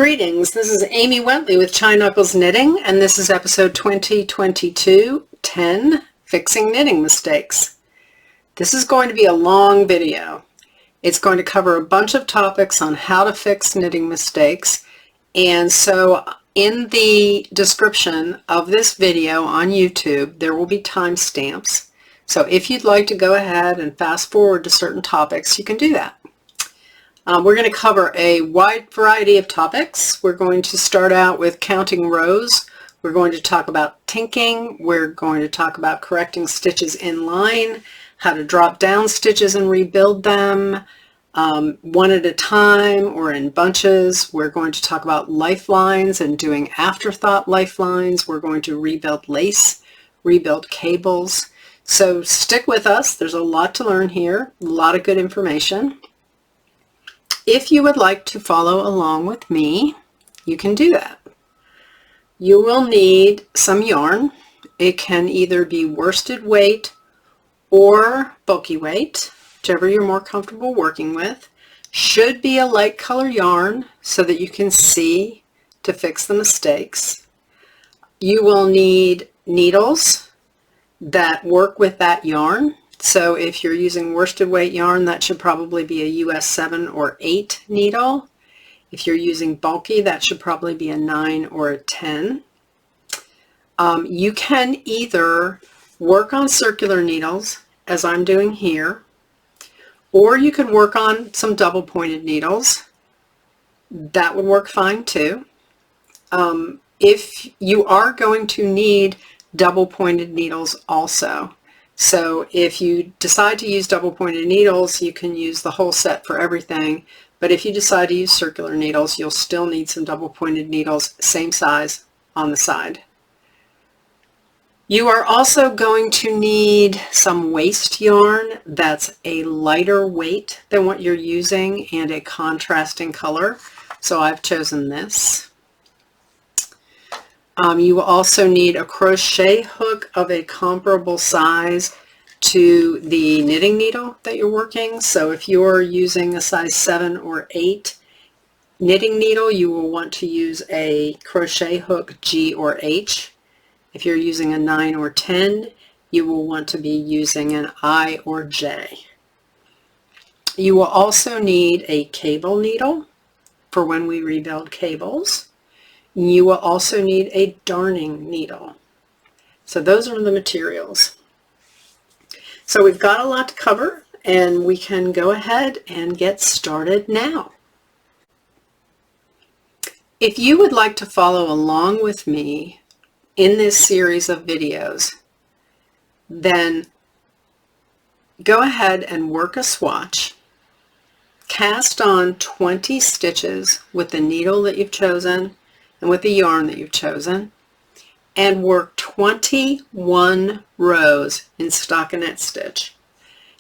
Greetings, this is Amy Wentley with Chai Knuckles Knitting, and this is episode 2022, 10 Fixing Knitting Mistakes. This is going to be a long video. It's going to cover a bunch of topics on how to fix knitting mistakes, and so in the description of this video on YouTube there will be timestamps. So if you'd like to go ahead and fast forward to certain topics, you can do that. We're going to cover a wide variety of topics. We're going to start out with counting rows. We're going to talk about tinking. We're going to talk about correcting stitches in line, how to drop down stitches and rebuild them one at a time or in bunches. We're going to talk about lifelines and doing afterthought lifelines. We're going to rebuild lace, rebuild cables. So stick with us. There's a lot to learn here, a lot of good information. If you would like to follow along with me, you can do that. You will need some yarn. It can either be worsted weight or bulky weight, whichever you're more comfortable working with. Should be a light color yarn so that you can see to fix the mistakes. You will need needles that work with that yarn. So if you're using worsted weight yarn, that should probably be a US 7 or 8 needle. If you're using bulky, that should probably be a 9 or a 10. You can either work on circular needles, as I'm doing here, or you could work on some double pointed needles. That would work fine too. If you are going to need double pointed needles also. So if you decide to use double pointed needles, you can use the whole set for everything. But if you decide to use circular needles, you'll still need some double pointed needles, same size on the side. You are also going to need some waste yarn that's a lighter weight than what you're using and a contrasting color. So I've chosen this. You will also need a crochet hook of a comparable size to the knitting needle that you're working. So if you're using a size 7 or 8 knitting needle, you will want to use a crochet hook G or H. If you're using a 9 or 10, you will want to be using an I or J. You will also need a cable needle for when we rebuild cables. You will also need a darning needle. So those are the materials. So we've got a lot to cover, and we can go ahead and get started now. If you would like to follow along with me in this series of videos, then go ahead and work a swatch. Cast on 20 stitches with the needle that you've chosen and with the yarn that you've chosen, and work 21 rows in stockinette stitch.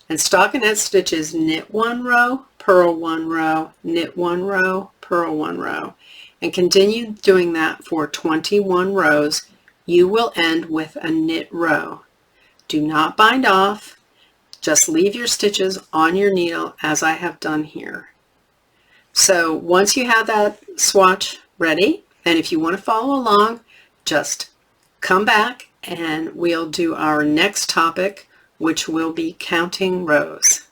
And stockinette stitch is knit 1 row, purl 1 row, knit 1 row, purl 1 row, and continue doing that for 21 rows. You will end with a knit row. Do not bind off, just leave your stitches on your needle as I have done here. So once you have that swatch ready, and if you want to follow along, just come back and we'll do our next topic, which will be counting rows.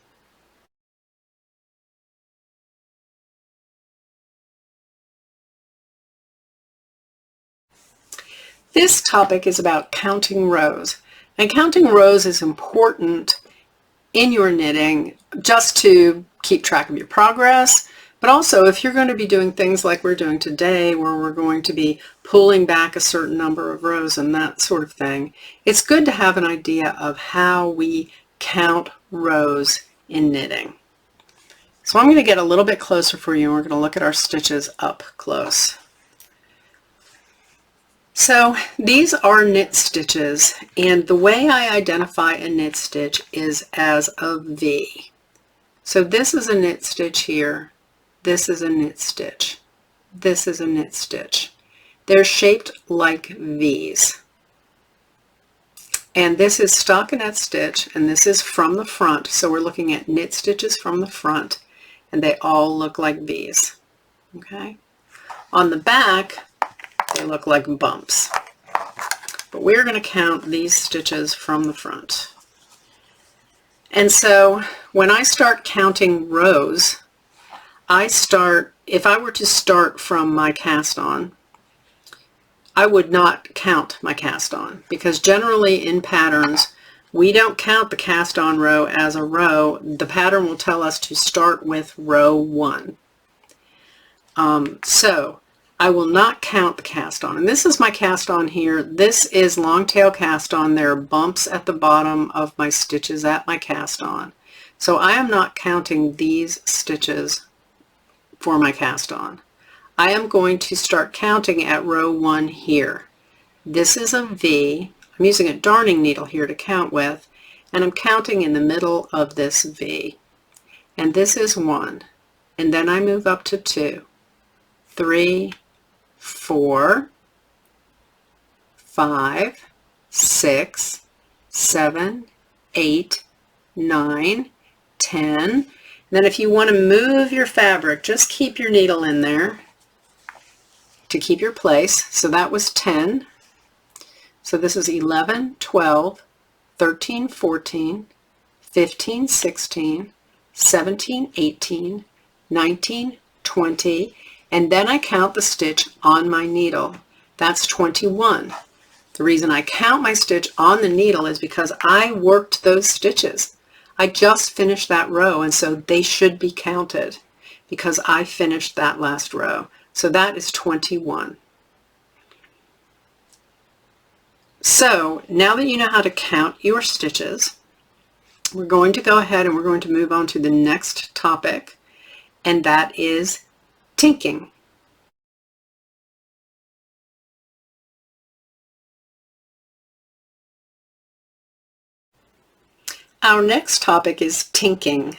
This topic is about counting rows. And counting rows is important in your knitting just to keep track of your progress. But also, if you're going to be doing things like we're doing today, where we're going to be pulling back a certain number of rows and that sort of thing, it's good to have an idea of how we count rows in knitting. So I'm going to get a little bit closer for you, and we're going to look at our stitches up close. So these are knit stitches, and the way I identify a knit stitch is as a V. So this is a knit stitch here. This is a knit stitch. This is a knit stitch. They're shaped like V's. And this is stockinette stitch, and this is from the front. So we're looking at knit stitches from the front, and they all look like V's. Okay. On the back, they look like bumps. But we're going to count these stitches from the front. And so when I start counting rows, if I were to start from my cast on, I would not count my cast on, because generally in patterns, we don't count the cast on row as a row. The pattern will tell us to start with row 1. So I will not count the cast on. And this is my cast on here. This is long tail cast on. There are bumps at the bottom of my stitches at my cast on. So I am not counting these stitches for my cast on. I am going to start counting at row 1 here. This is a V. I'm using a darning needle here to count with, and I'm counting in the middle of this V. And this is 1. And then I move up to 2, 3, 4, 5, 6, 7, 8, 9, 10. And then if you want to move your fabric, just keep your needle in there to keep your place. So that was 10. So this is 11, 12, 13, 14, 15, 16, 17, 18, 19, 20, and then I count the stitch on my needle. That's 21. The reason I count my stitch on the needle is because I worked those stitches. I just finished that row, and so they should be counted because I finished that last row. So that is 21. So now that you know how to count your stitches, we're going to go ahead and we're going to move on to the next topic, and that is tinking. Our next topic is tinking.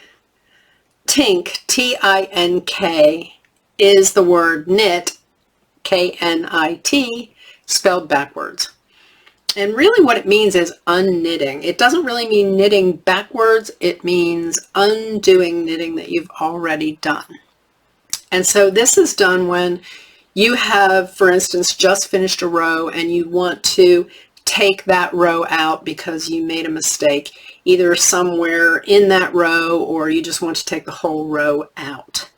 Tink, T-I-N-K, is the word knit, K-N-I-T, spelled backwards. And really what it means is unknitting. It doesn't really mean knitting backwards. It means undoing knitting that you've already done. And so this is done when you have, for instance, just finished a row and you want to take that row out because you made a mistake, either somewhere in that row or you just want to take the whole row out.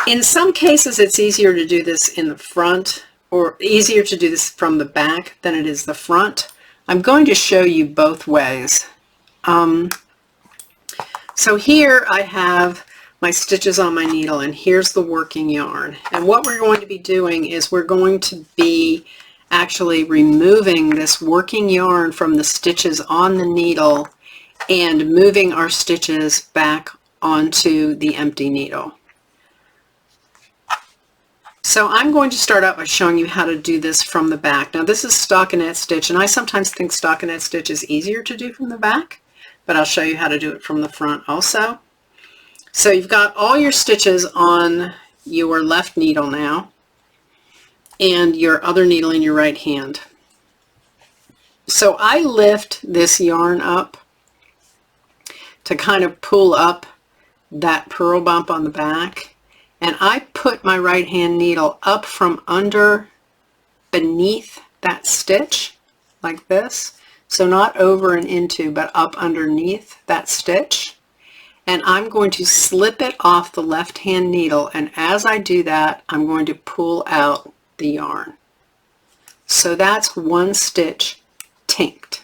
In some cases, it's easier to do this in the front, or easier to do this from the back than it is the front. I'm going to show you both ways. So here I have my stitches on my needle, and here's the working yarn. And what we're going to be doing is we're going to be actually removing this working yarn from the stitches on the needle and moving our stitches back onto the empty needle. So I'm going to start out by showing you how to do this from the back. Now this is stockinette stitch, and I sometimes think stockinette stitch is easier to do from the back, but I'll show you how to do it from the front also. So you've got all your stitches on your left needle now, and your other needle in your right hand. So I lift this yarn up to kind of pull up that purl bump on the back, and I put my right hand needle up from under beneath that stitch like this. So not over and into, but up underneath that stitch. And I'm going to slip it off the left hand needle, and as I do that, I'm going to pull out the yarn. So that's one stitch tinked.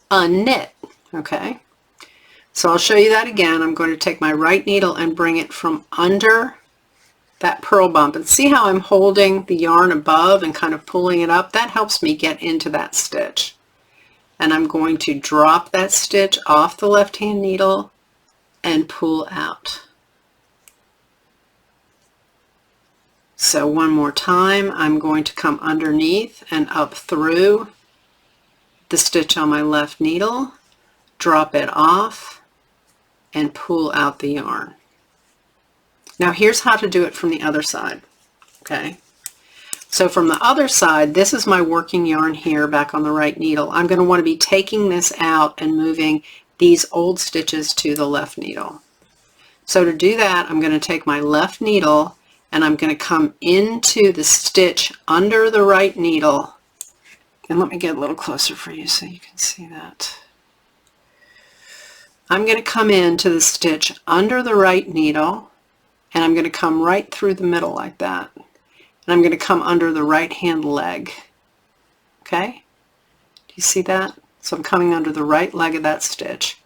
Unknit, okay? So I'll show you that again. I'm going to take my right needle and bring it from under that purl bump, and see how I'm holding the yarn above and kind of pulling it up? That helps me get into that stitch. And I'm going to drop that stitch off the left hand needle and pull out. So one more time, I'm going to come underneath and up through the stitch on my left needle, drop it off, and pull out the yarn. Now here's how to do it from the other side, okay? So from the other side, this is my working yarn here back on the right needle. I'm going to want to be taking this out and moving these old stitches to the left needle. So to do that, I'm going to take my left needle and I'm going to come into the stitch under the right needle. And let me get a little closer for you so you can see that. I'm going to come into the stitch under the right needle, and I'm going to come right through the middle like that. And I'm going to come under the right hand leg. Okay? Do you see that? So I'm coming under the right leg of that stitch.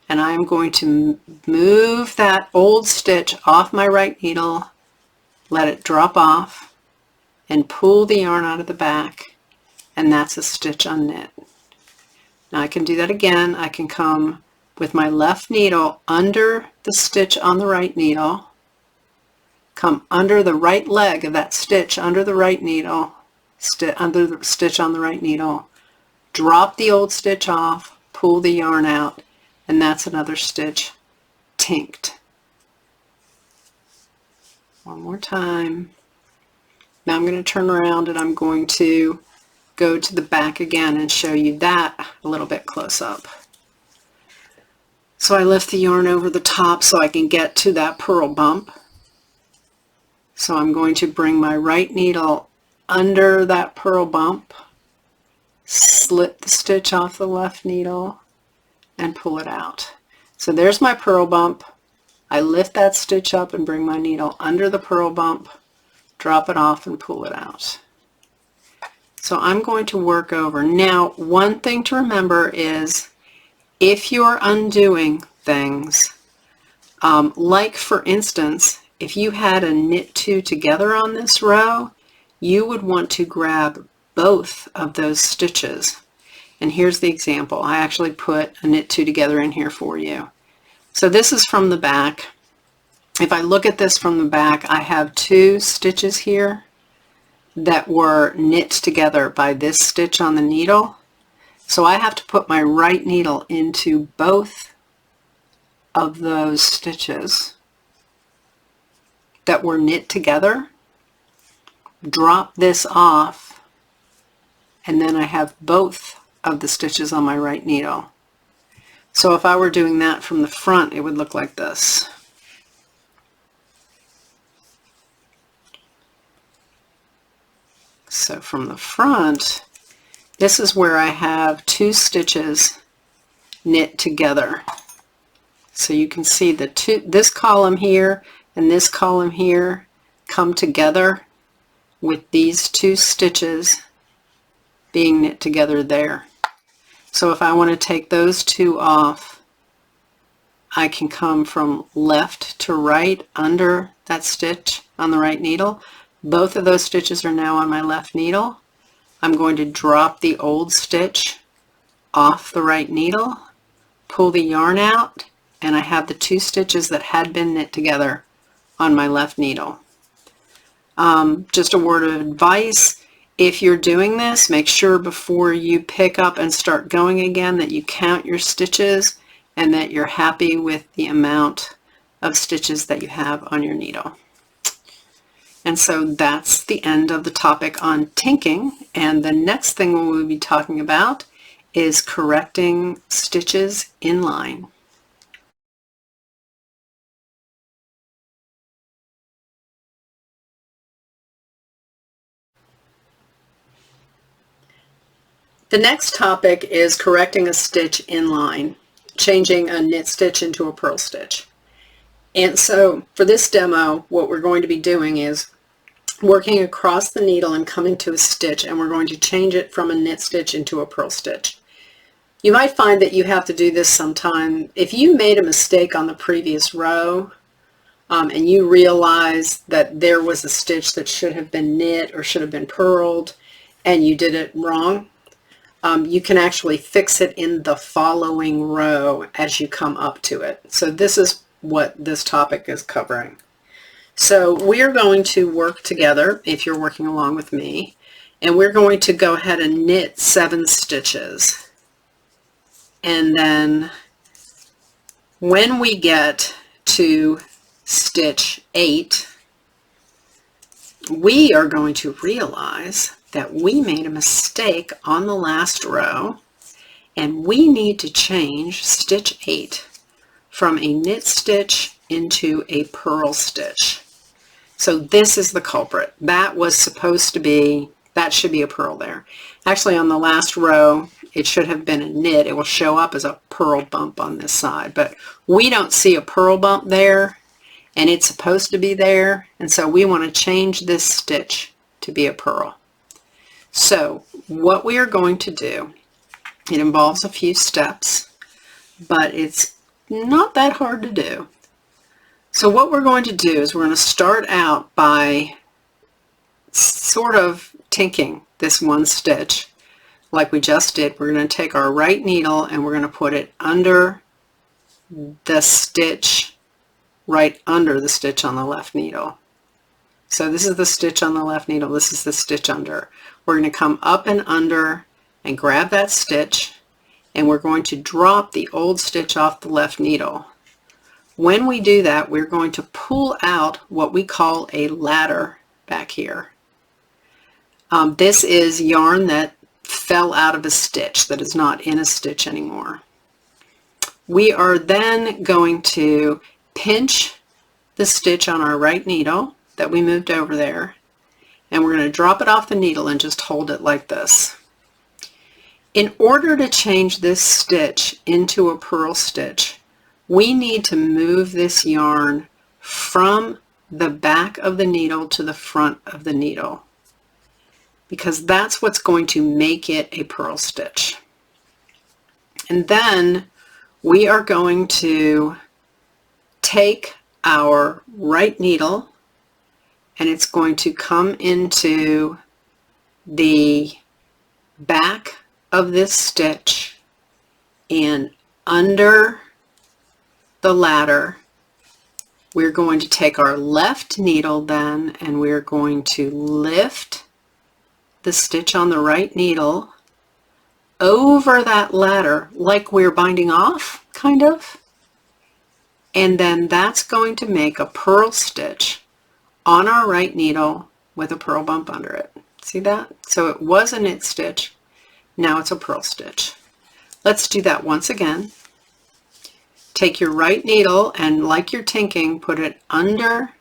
And I'm going to move that old stitch off my right needle, let it drop off, and pull the yarn out of the back. And that's a stitch unknit. Now I can do that again. I can come with my left needle under the stitch on the right needle, come under the right leg of that stitch under the right needle, under the stitch on the right needle, drop the old stitch off, pull the yarn out, and that's another stitch tinked. One more time. Now I'm going to turn around and I'm going to go to the back again and show you that a little bit close up. So I lift the yarn over the top so I can get to that purl bump. So I'm going to bring my right needle under that purl bump, slip the stitch off the left needle, and pull it out. So there's my purl bump. I lift that stitch up and bring my needle under the purl bump, drop it off, and pull it out. So I'm going to work over. Now, one thing to remember is if you're undoing things, like for instance, if you had a knit two together on this row, you would want to grab both of those stitches. And here's the example. I actually put a knit two together in here for you. So this is from the back. If I look at this from the back, I have two stitches here that were knit together by this stitch on the needle. So I have to put my right needle into both of those stitches that were knit together, drop this off, and then I have both of the stitches on my right needle. So if I were doing that from the front, it would look like this. So from the front, this is where I have two stitches knit together. So you can see this column here and this column here come together with these two stitches being knit together there. So if I want to take those two off, I can come from left to right under that stitch on the right needle. Both of those stitches are now on my left needle. I'm going to drop the old stitch off the right needle, pull the yarn out, and I have the two stitches that had been knit together on my left needle. Just a word of advice, if you're doing this, make sure before you pick up and start going again that you count your stitches and that you're happy with the amount of stitches that you have on your needle. And so that's the end of the topic on tinking, and the next thing we'll be talking about is correcting stitches in line. The next topic is correcting a stitch in line, changing a knit stitch into a purl stitch. And so for this demo, what we're going to be doing is working across the needle and coming to a stitch, and we're going to change it from a knit stitch into a purl stitch. You might find that you have to do this sometime. If you made a mistake on the previous row and you realize that there was a stitch that should have been knit or should have been purled and you did it wrong, you can actually fix it in the following row as you come up to it. So this is what this topic is covering. So we're going to work together, if you're working along with me, and we're going to go ahead and knit 7 stitches. And then when we get to stitch 8, we are going to realize that we made a mistake on the last row, and we need to change stitch 8 from a knit stitch into a purl stitch. So this is the culprit. That was supposed to be, that should be a purl there. Actually, on the last row, it should have been a knit. It will show up as a purl bump on this side, but we don't see a purl bump there, and it's supposed to be there, and so we want to change this stitch to be a purl. So what we are going to do, it involves a few steps, but it's not that hard to do. So what we're going to do is we're going to start out by sort of tinking this one stitch like we just did. We're going to take our right needle and we're going to put it under the stitch, right under the stitch on the left needle. So this is the stitch on the left needle, this is the stitch under. We're going to come up and under and grab that stitch, and we're going to drop the old stitch off the left needle. When we do that, we're going to pull out what we call a ladder back here. This is yarn that fell out of a stitch, that is not in a stitch anymore. We are then going to pinch the stitch on our right needle that we moved over there, and we're going to drop it off the needle and just hold it like this. In order to change this stitch into a purl stitch, we need to move this yarn from the back of the needle to the front of the needle, because that's what's going to make it a purl stitch. And then we are going to take our right needle, and it's going to come into the back of this stitch and under the ladder. We're going to take our left needle then, and we're going to lift the stitch on the right needle over that ladder like we're binding off, kind of. And then that's going to make a purl stitch on our right needle with a purl bump under it. See that? So it was a knit stitch, now it's a purl stitch. Let's do that once again. Take your right needle and, like your tinking, put it under,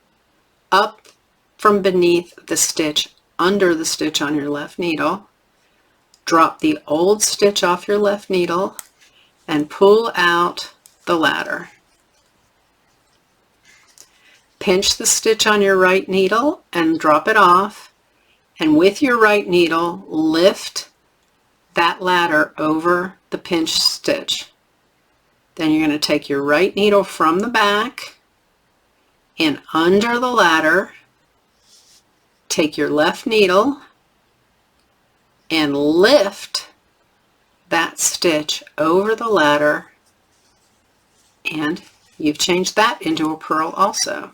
up from beneath the stitch, under the stitch on your left needle. Drop the old stitch off your left needle and pull out the ladder. Pinch the stitch on your right needle and drop it off, and with your right needle lift that ladder over the pinched stitch. Then you're going to take your right needle from the back and under the ladder, take your left needle and lift that stitch over the ladder, and you've changed that into a purl also.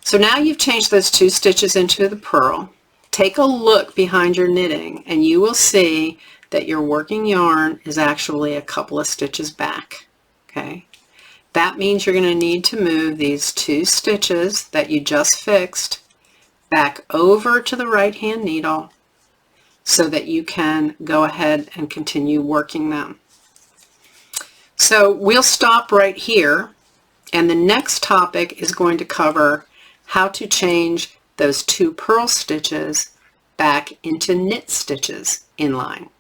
So now you've changed those two stitches into the purl. Take a look behind your knitting and you will see that your working yarn is actually a couple of stitches back. Okay, that means you're going to need to move these two stitches that you just fixed back over to the right hand needle so that you can go ahead and continue working them. So we'll stop right here, and the next topic is going to cover how to change those two purl stitches back into knit stitches inline.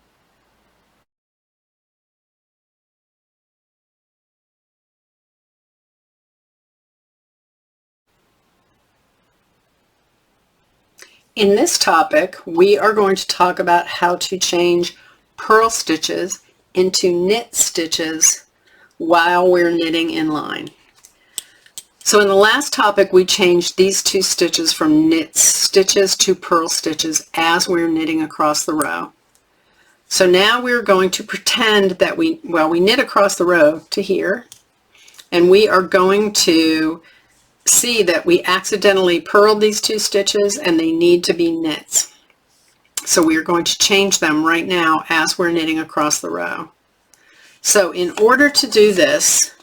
In this topic, we are going to talk about how to change purl stitches into knit stitches while we're knitting inline. So in the last topic, we changed these two stitches from knit stitches to purl stitches as we're knitting across the row. So now we're going to pretend that we knit across the row to here, and we are going to see that we accidentally purled these two stitches and they need to be knits. So we are going to change them right now as we're knitting across the row. So in order to do this,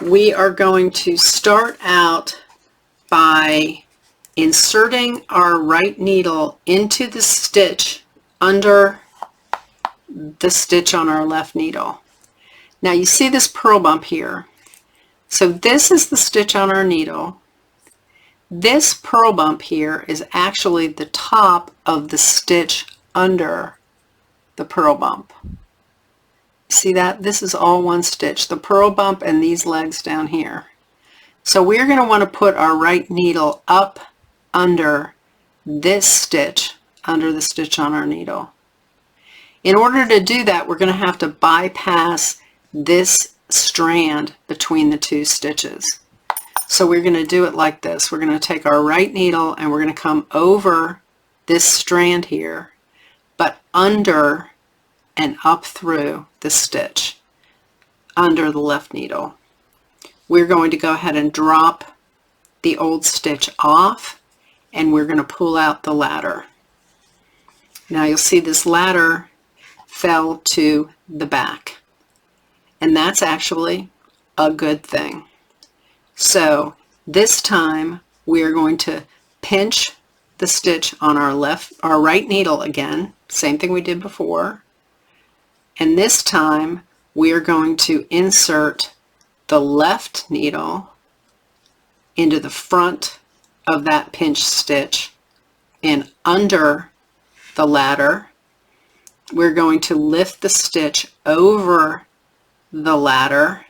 we are going to start out by inserting our right needle into the stitch under the stitch on our left needle. Now you see this purl bump here. So this is the stitch on our needle. This purl bump here is actually the top of the stitch under the purl bump. See that? This is all one stitch, the purl bump and these legs down here. So we're going to want to put our right needle up under this stitch, under the stitch on our needle. In order to do that, we're going to have to bypass this strand between the two stitches. So we're going to do it like this. We're going to take our right needle and we're going to come over this strand here, but under and up through the stitch under the left needle. We're going to go ahead and drop the old stitch off, and we're going to pull out the ladder. Now you'll see this ladder fell to the back, and that's actually a good thing. So this time we are going to pinch the stitch on our right needle again, same thing we did before, and this time we are going to insert the left needle into the front of that pinched stitch, and under the ladder we're going to lift the stitch over the ladder,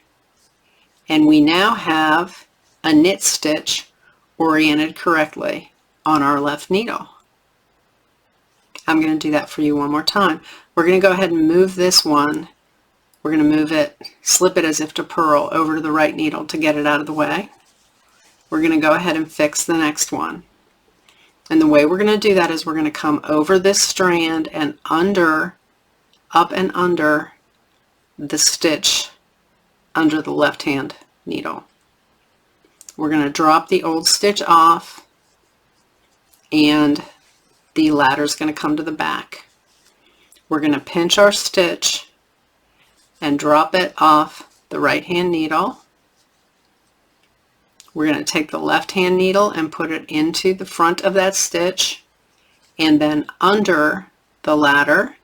and we now have a knit stitch oriented correctly on our left needle. I'm going to do that for you one more time. We're going to go ahead and move this one. We're going to move it, slip it as if to purl over to the right needle to get it out of the way. We're going to go ahead and fix the next one. And the way we're going to do that is we're going to come over this strand and under, up and under the stitch under the left hand needle. We're going to drop the old stitch off, and the ladder is going to come to the back. We're going to pinch our stitch and drop it off the right hand needle. We're going to take the left hand needle and put it into the front of that stitch and then under the ladder.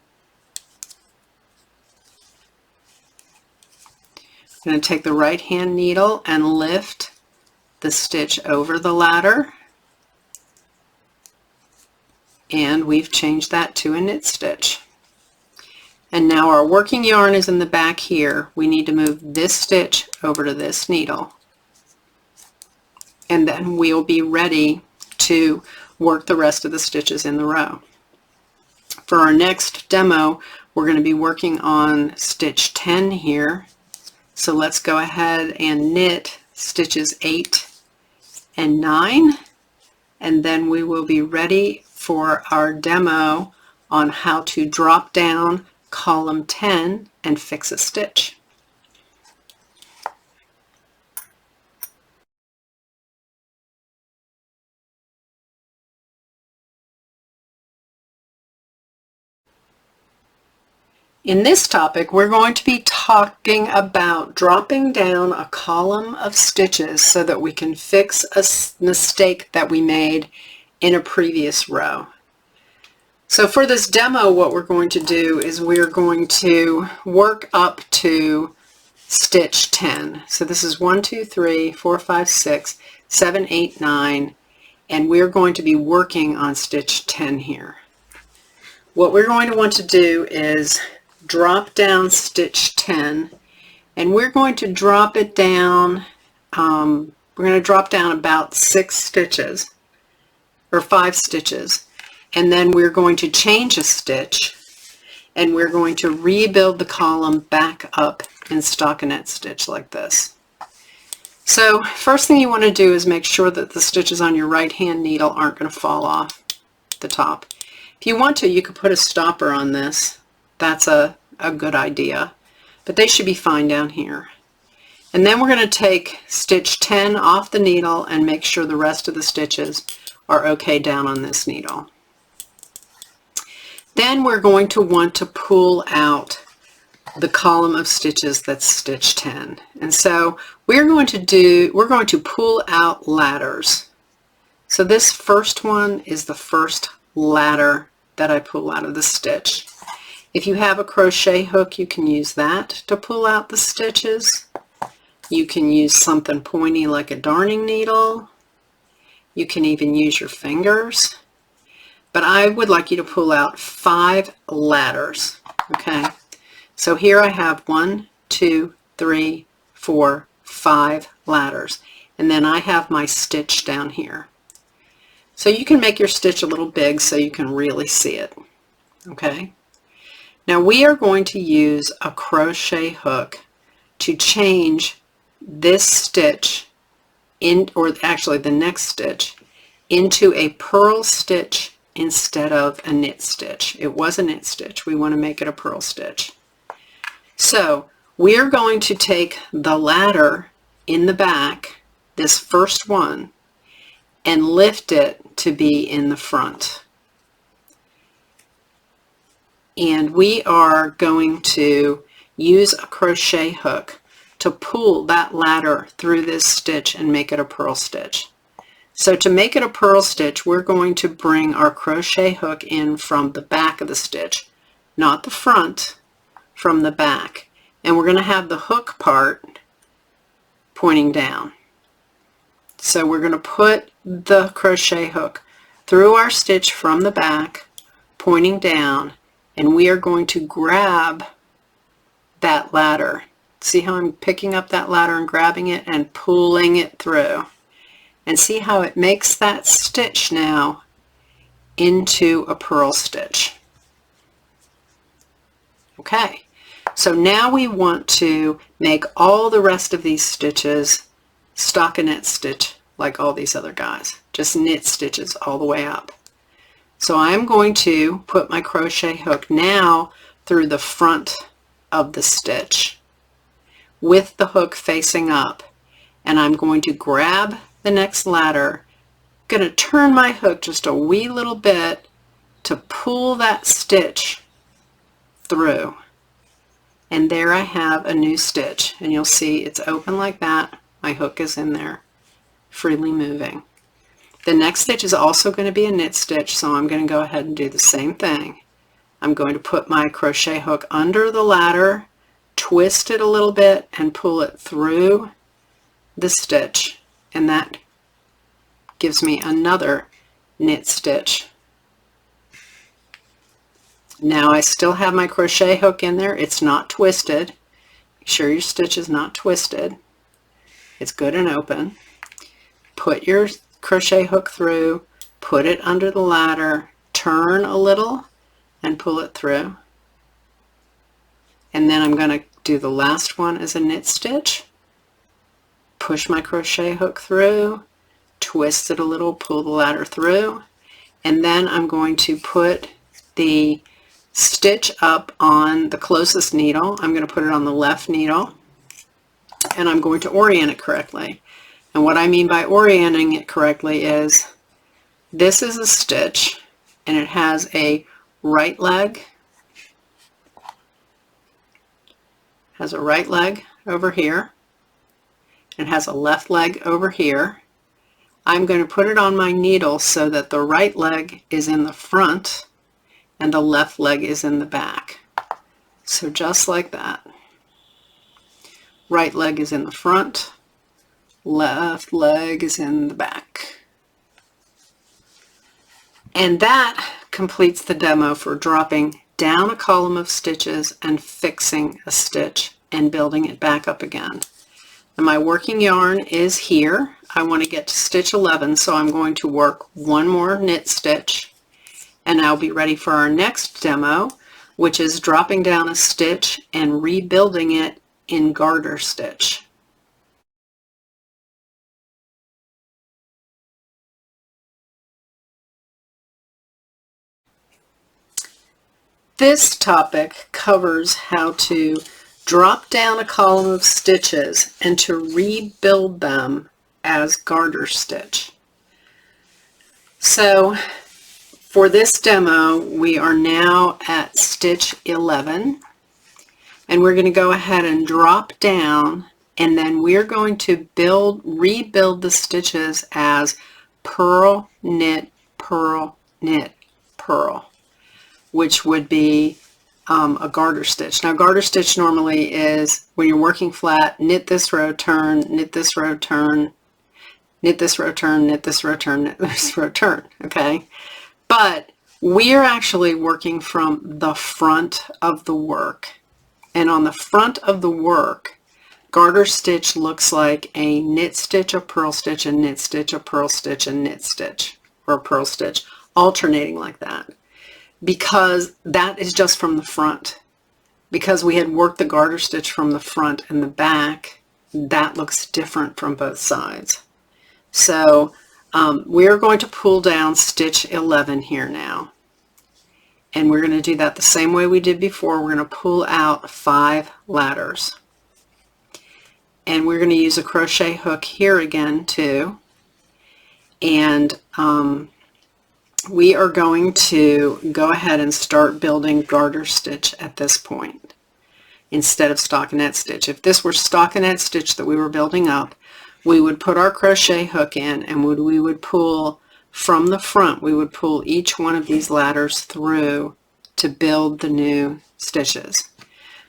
I'm going to take the right hand needle and lift the stitch over the ladder, and we've changed that to a knit stitch. And now our working yarn is in the back here. We need to move this stitch over to this needle, and then we'll be ready to work the rest of the stitches in the row. For our next demo, we're going to be working on stitch 10 here. So let's go ahead and knit stitches 8 and 9, and then we will be ready for our demo on how to drop down column 10 and fix a stitch. In this topic, we're going to be talking about dropping down a column of stitches so that we can fix a mistake that we made in a previous row. So for this demo, what we're going to do is we're going to work up to stitch 10. So this is 1, 2, 3, 4, 5, 6, 7, 8, 9, and we're going to be working on stitch 10 here. What we're going to want to do is drop down stitch 10, and we're going to drop it down, we're going to drop down about 6 stitches or 5 stitches, and then we're going to change a stitch and we're going to rebuild the column back up in stockinette stitch like this. So first thing you want to do is make sure that the stitches on your right hand needle aren't going to fall off the top. If you want to, you could put a stopper on this. That's a good idea, but they should be fine down here. And then we're going to take stitch 10 off the needle and make sure the rest of the stitches are okay down on this needle. Then we're going to want to pull out the column of stitches that's stitch 10. And so we're going to pull out ladders. So this first one is the first ladder that I pull out of the stitch. If you have a crochet hook, you can use that to pull out the stitches. You can use something pointy like a darning needle. You can even use your fingers. But I would like you to pull out 5 ladders, okay? So here I have 1, 2, 3, 4, 5 ladders. And then I have my stitch down here. So you can make your stitch a little big so you can really see it, okay? Now we are going to use a crochet hook to change this stitch or actually the next stitch, into a purl stitch instead of a knit stitch. It was a knit stitch. We want to make it a purl stitch. So we are going to take the ladder in the back, this first one, and lift it to be in the front. And we are going to use a crochet hook to pull that ladder through this stitch and make it a purl stitch. So to make it a purl stitch, we're going to bring our crochet hook in from the back of the stitch, not the front, from the back. And we're going to have the hook part pointing down. So we're going to put the crochet hook through our stitch from the back, pointing down, and we are going to grab that ladder. See how I'm picking up that ladder and grabbing it and pulling it through? And see how it makes that stitch now into a purl stitch. Okay, so now we want to make all the rest of these stitches stockinette stitch like all these other guys, just knit stitches all the way up. So I'm going to put my crochet hook now through the front of the stitch with the hook facing up, and I'm going to grab the next ladder. I'm going to turn my hook just a wee little bit to pull that stitch through, and there I have a new stitch, and you'll see it's open like that. My hook is in there freely moving. The next stitch is also going to be a knit stitch, so I'm going to go ahead and do the same thing. I'm going to put my crochet hook under the ladder, twist it a little bit, and pull it through the stitch, and that gives me another knit stitch. Now I still have my crochet hook in there. It's not twisted. Make sure your stitch is not twisted. It's good and open. Put your crochet hook through, put it under the ladder, turn a little, and pull it through. And then I'm going to do the last one as a knit stitch. Push my crochet hook through, twist it a little, pull the ladder through, and then I'm going to put the stitch up on the closest needle. I'm going to put it on the left needle, and I'm going to orient it correctly. And what I mean by orienting it correctly is this is a stitch, and it has a right leg, over here, and has a left leg over here. I'm going to put it on my needle so that the right leg is in the front and the left leg is in the back. So just like that. Right leg is in the front, left leg is in the back. And that completes the demo for dropping down a column of stitches and fixing a stitch and building it back up again. And my working yarn is here. I want to get to stitch 11, so I'm going to work one more knit stitch, and I'll be ready for our next demo, which is dropping down a stitch and rebuilding it in garter stitch. This topic covers how to drop down a column of stitches and to rebuild them as garter stitch. So for this demo, we are now at stitch 11, and we're going to go ahead and drop down, and then we're going to rebuild the stitches as purl, knit, purl, knit, purl, which would be a garter stitch. Now garter stitch normally is when you're working flat, knit this row, turn, knit this row, turn, knit this row, turn, knit this row, turn, knit this row, turn, okay? But we are actually working from the front of the work. And on the front of the work, garter stitch looks like a knit stitch, a purl stitch, a knit stitch, a purl stitch, a knit stitch, or a purl stitch, alternating like that. Because that is just from the front. Because we had worked the garter stitch from the front and the back, that looks different from both sides. So we're going to pull down stitch 11 here now. And we're going to do that the same way we did before. We're going to pull out 5 ladders. And we're going to use a crochet hook here again too. And we are going to go ahead and start building garter stitch at this point instead of stockinette stitch. If this were stockinette stitch that we were building up, we would put our crochet hook in and we would pull from the front. We would pull each one of these ladders through to build the new stitches.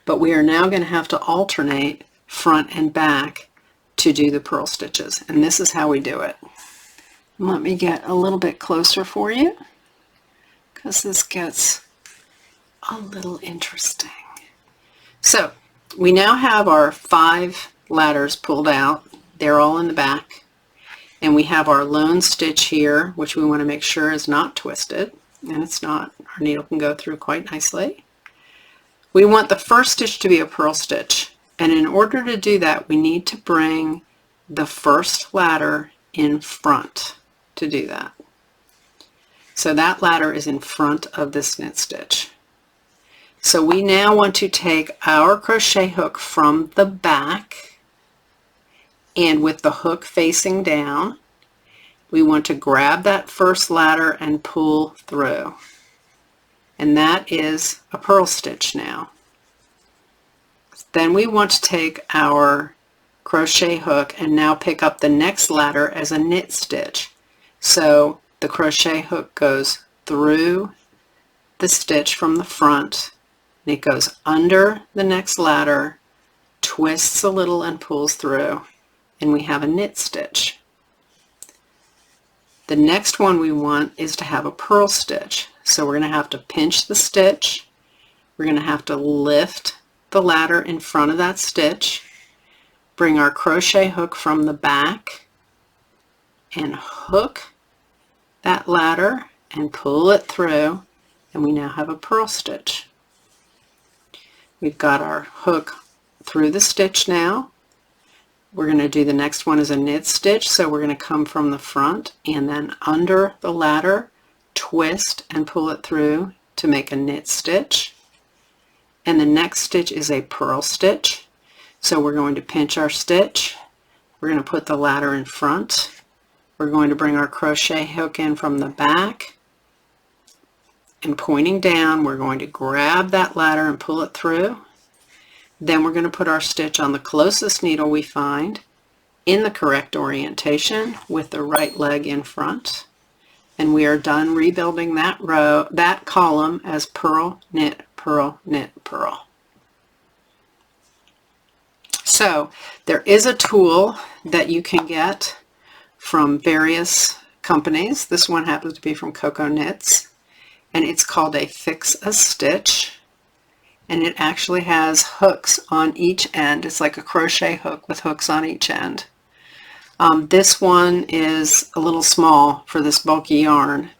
But we are now going to have to alternate front and back to do the purl stitches, and this is how we do it. Let me get a little bit closer for you because this gets a little interesting. So we now have our 5 ladders pulled out. They're all in the back. And we have our lone stitch here, which we want to make sure is not twisted. And it's not. Our needle can go through quite nicely. We want the first stitch to be a purl stitch. And in order to do that, we need to bring the first ladder in front to do that. So that ladder is in front of this knit stitch. So we now want to take our crochet hook from the back, and with the hook facing down, we want to grab that first ladder and pull through. And that is a purl stitch now. Then we want to take our crochet hook and now pick up the next ladder as a knit stitch. So the crochet hook goes through the stitch from the front, and it goes under the next ladder, twists a little and pulls through, and we have a knit stitch. The next one we want is to have a purl stitch. So we're going to have to pinch the stitch. We're going to have to lift the ladder in front of that stitch, bring our crochet hook from the back, and hook that ladder and pull it through, and we now have a purl stitch. We've got our hook through the stitch now. We're going to do the next one as a knit stitch, so we're going to come from the front and then under the ladder, twist and pull it through to make a knit stitch. And the next stitch is a purl stitch. So we're going to pinch our stitch, we're going to put the ladder in front, we're going to bring our crochet hook in from the back, and pointing down we're going to grab that ladder and pull it through. Then we're going to put our stitch on the closest needle we find in the correct orientation with the right leg in front. And we are done rebuilding that row, that column as purl, knit, purl, knit, purl. So there is a tool that you can get from various companies. This one happens to be from Coco Knits, and it's called a Fix a Stitch. And it actually has hooks on each end. It's like a crochet hook with hooks on each end. This one is a little small for this bulky yarn,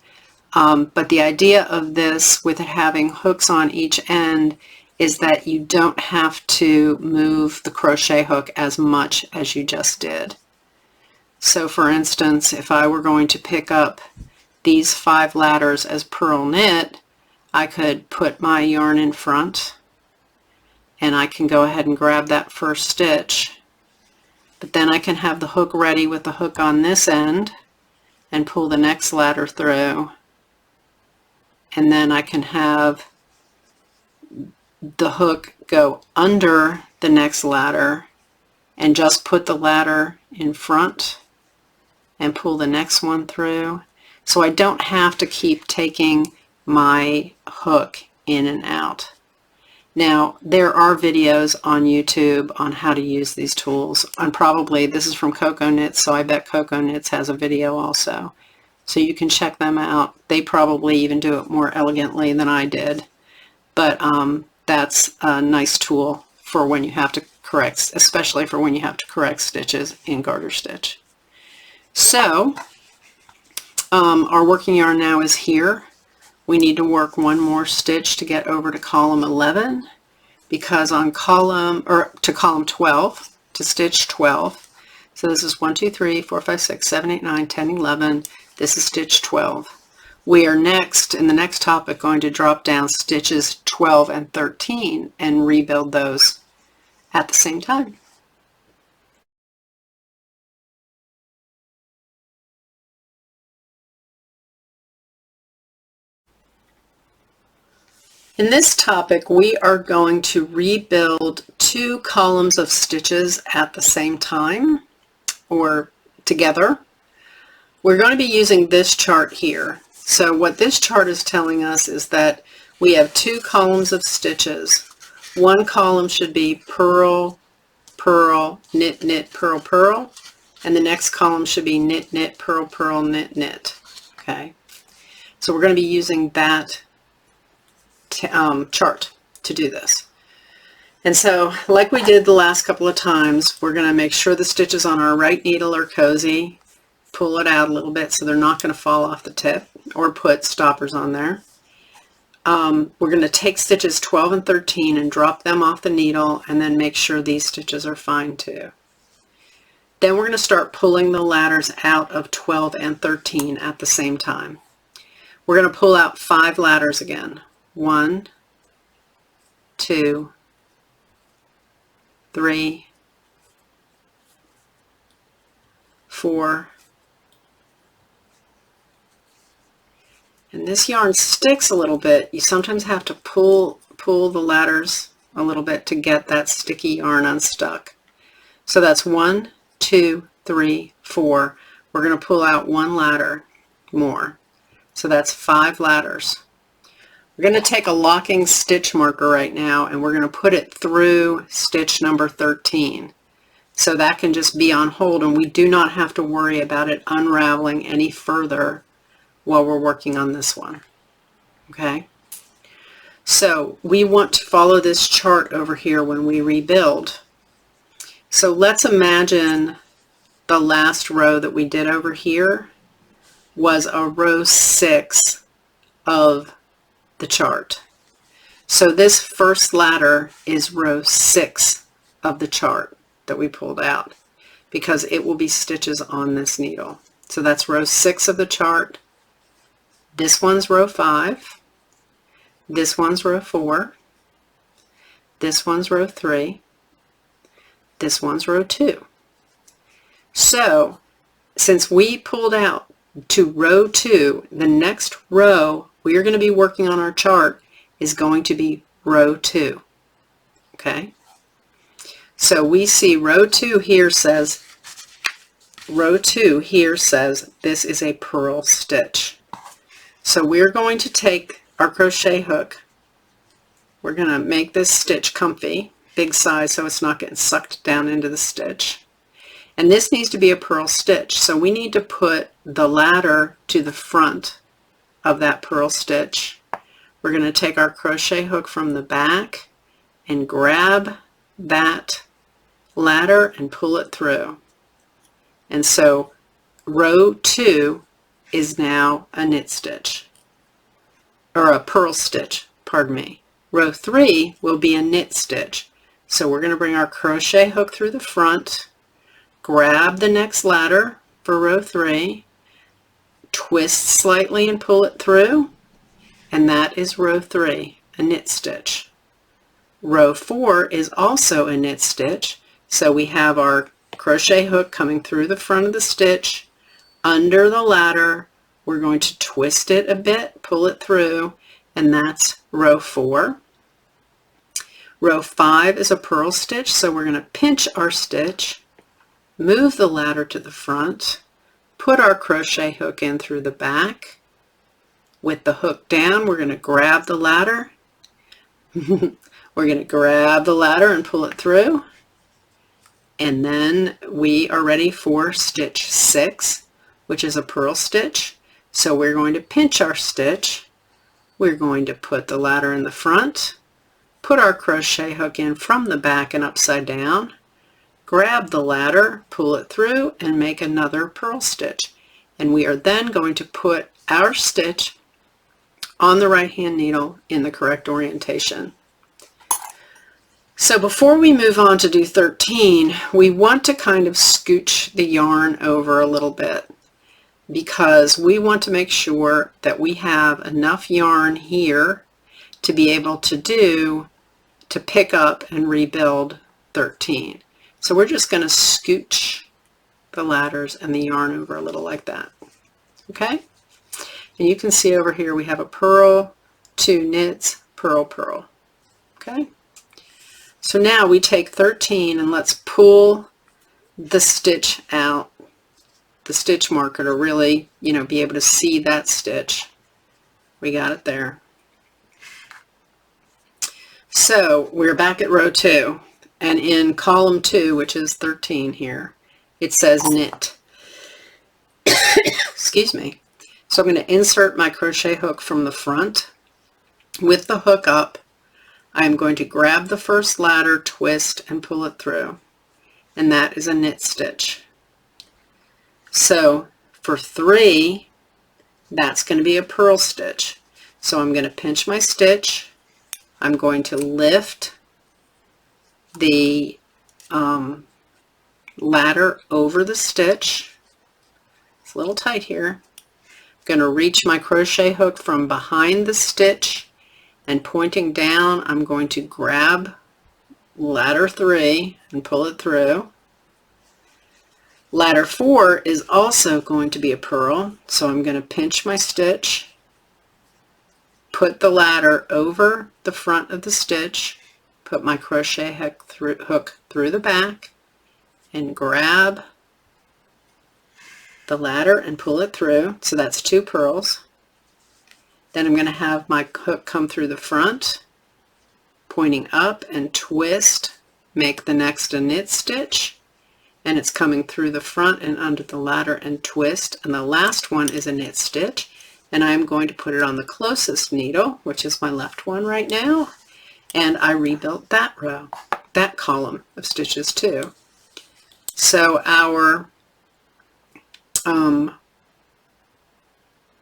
but the idea of this with it having hooks on each end is that you don't have to move the crochet hook as much as you just did. So for instance, if I were going to pick up these 5 ladders as purl knit, I could put my yarn in front and I can go ahead and grab that first stitch, but then I can have the hook ready with the hook on this end and pull the next ladder through, and then I can have the hook go under the next ladder and just put the ladder in front and pull the next one through. So I don't have to keep taking my hook in and out. Now, there are videos on YouTube on how to use these tools, and probably this is from Coco Knits, so I bet Coco Knits has a video also. So you can check them out. They probably even do it more elegantly than I did, but that's a nice tool for when you have to correct, especially for when you have to correct stitches in garter stitch. So our working yarn now is here. We need to work one more stitch to get over to column 11, because on column 12, to stitch 12. So this is 1, 2, 3, 4, 5, 6, 7, 8, 9, 10, 11. This is stitch 12. We are next, in the next topic, going to drop down stitches 12 and 13 and rebuild those at the same time. In this topic, we are going to rebuild 2 columns of stitches at the same time, or together. We're going to be using this chart here. So what this chart is telling us is that we have 2 columns of stitches. One column should be purl, purl, knit, knit, purl, purl, and the next column should be knit, knit, purl, purl, knit, knit. Okay, so we're going to be using that chart to do this. And so, like we did the last couple of times, we're going to make sure the stitches on our right needle are cozy, pull it out a little bit so they're not going to fall off the tip, or put stoppers on there. We're going to take stitches 12 and 13 and drop them off the needle, and then make sure these stitches are fine too. Then we're going to start pulling the ladders out of 12 and 13 at the same time. We're going to pull out 5 ladders again. 1, 2, 3, 4, and this yarn sticks a little bit. You sometimes have to pull the ladders a little bit to get that sticky yarn unstuck. So that's 1, 2, 3, 4. We're going to pull out 1 ladder more. So that's 5 ladders. We're going to take a locking stitch marker right now, and we're going to put it through stitch number 13. So that can just be on hold, and we do not have to worry about it unraveling any further while we're working on this one. Okay? So we want to follow this chart over here when we rebuild. So let's imagine the last row that we did over here was a row 6 of the chart. So this first ladder is row 6 of the chart that we pulled out, because it will be stitches on this needle. So that's row 6 of the chart. This one's row 5. This one's row 4. This one's row 3. This one's row 2. So since we pulled out to row 2, the next row we are going to be working on our chart is going to be row 2. Okay? So we see row 2 here says this is a purl stitch. So we're going to take our crochet hook. We're going to make this stitch comfy, big size, so it's not getting sucked down into the stitch. And this needs to be a purl stitch, so we need to put the ladder to the front of that purl stitch. We're going to take our crochet hook from the back and grab that ladder and pull it through. And so row 2 is now a knit stitch, or a purl stitch, pardon me. Row 3 will be a knit stitch. So we're going to bring our crochet hook through the front, grab the next ladder for row 3, twist slightly and pull it through, and that is row 3, a knit stitch. Row 4 is also a knit stitch, so we have our crochet hook coming through the front of the stitch, under the ladder. We're going to twist it a bit, pull it through, and that's row 4. Row 5 is a purl stitch, so we're going to pinch our stitch, move the ladder to the front, put our crochet hook in through the back. With the hook down, we're going to grab the ladder. We're going to grab the ladder and pull it through, and then we are ready for stitch 6, which is a purl stitch. So we're going to pinch our stitch. We're going to put the ladder in the front, put our crochet hook in from the back and upside down, grab the ladder, pull it through, and make another purl stitch. And we are then going to put our stitch on the right hand needle in the correct orientation. So before we move on to do 13, we want to kind of scooch the yarn over a little bit, because we want to make sure that we have enough yarn here to be able to pick up and rebuild 13. So we're just going to scooch the ladders and the yarn over a little like that. Okay? And you can see over here we have a purl, 2 knits, purl, purl. Okay? So now we take 13 and let's pull the stitch out, the stitch marker, to really, be able to see that stitch. We got it there. So we're back at row 2, and in column 2, which is 13 here, it says knit. Excuse me. So I'm going to insert my crochet hook from the front. With the hook up, I'm going to grab the first ladder, twist, and pull it through. And that is a knit stitch. So for 3, that's going to be a purl stitch. So I'm going to pinch my stitch. I'm going to lift the ladder over the stitch. It's a little tight here. I'm going to reach my crochet hook from behind the stitch, and pointing down, I'm going to grab ladder 3 and pull it through. Ladder 4 is also going to be a purl, so I'm going to pinch my stitch, put the ladder over the front of the stitch, put my crochet hook through the back, and grab the ladder and pull it through. So that's 2 purls. Then I'm going to have my hook come through the front, pointing up, and twist, make the next a knit stitch, and it's coming through the front and under the ladder and twist, and the last one is a knit stitch, and I'm going to put it on the closest needle, which is my left one right now, and I rebuilt that row, that column of stitches too. So our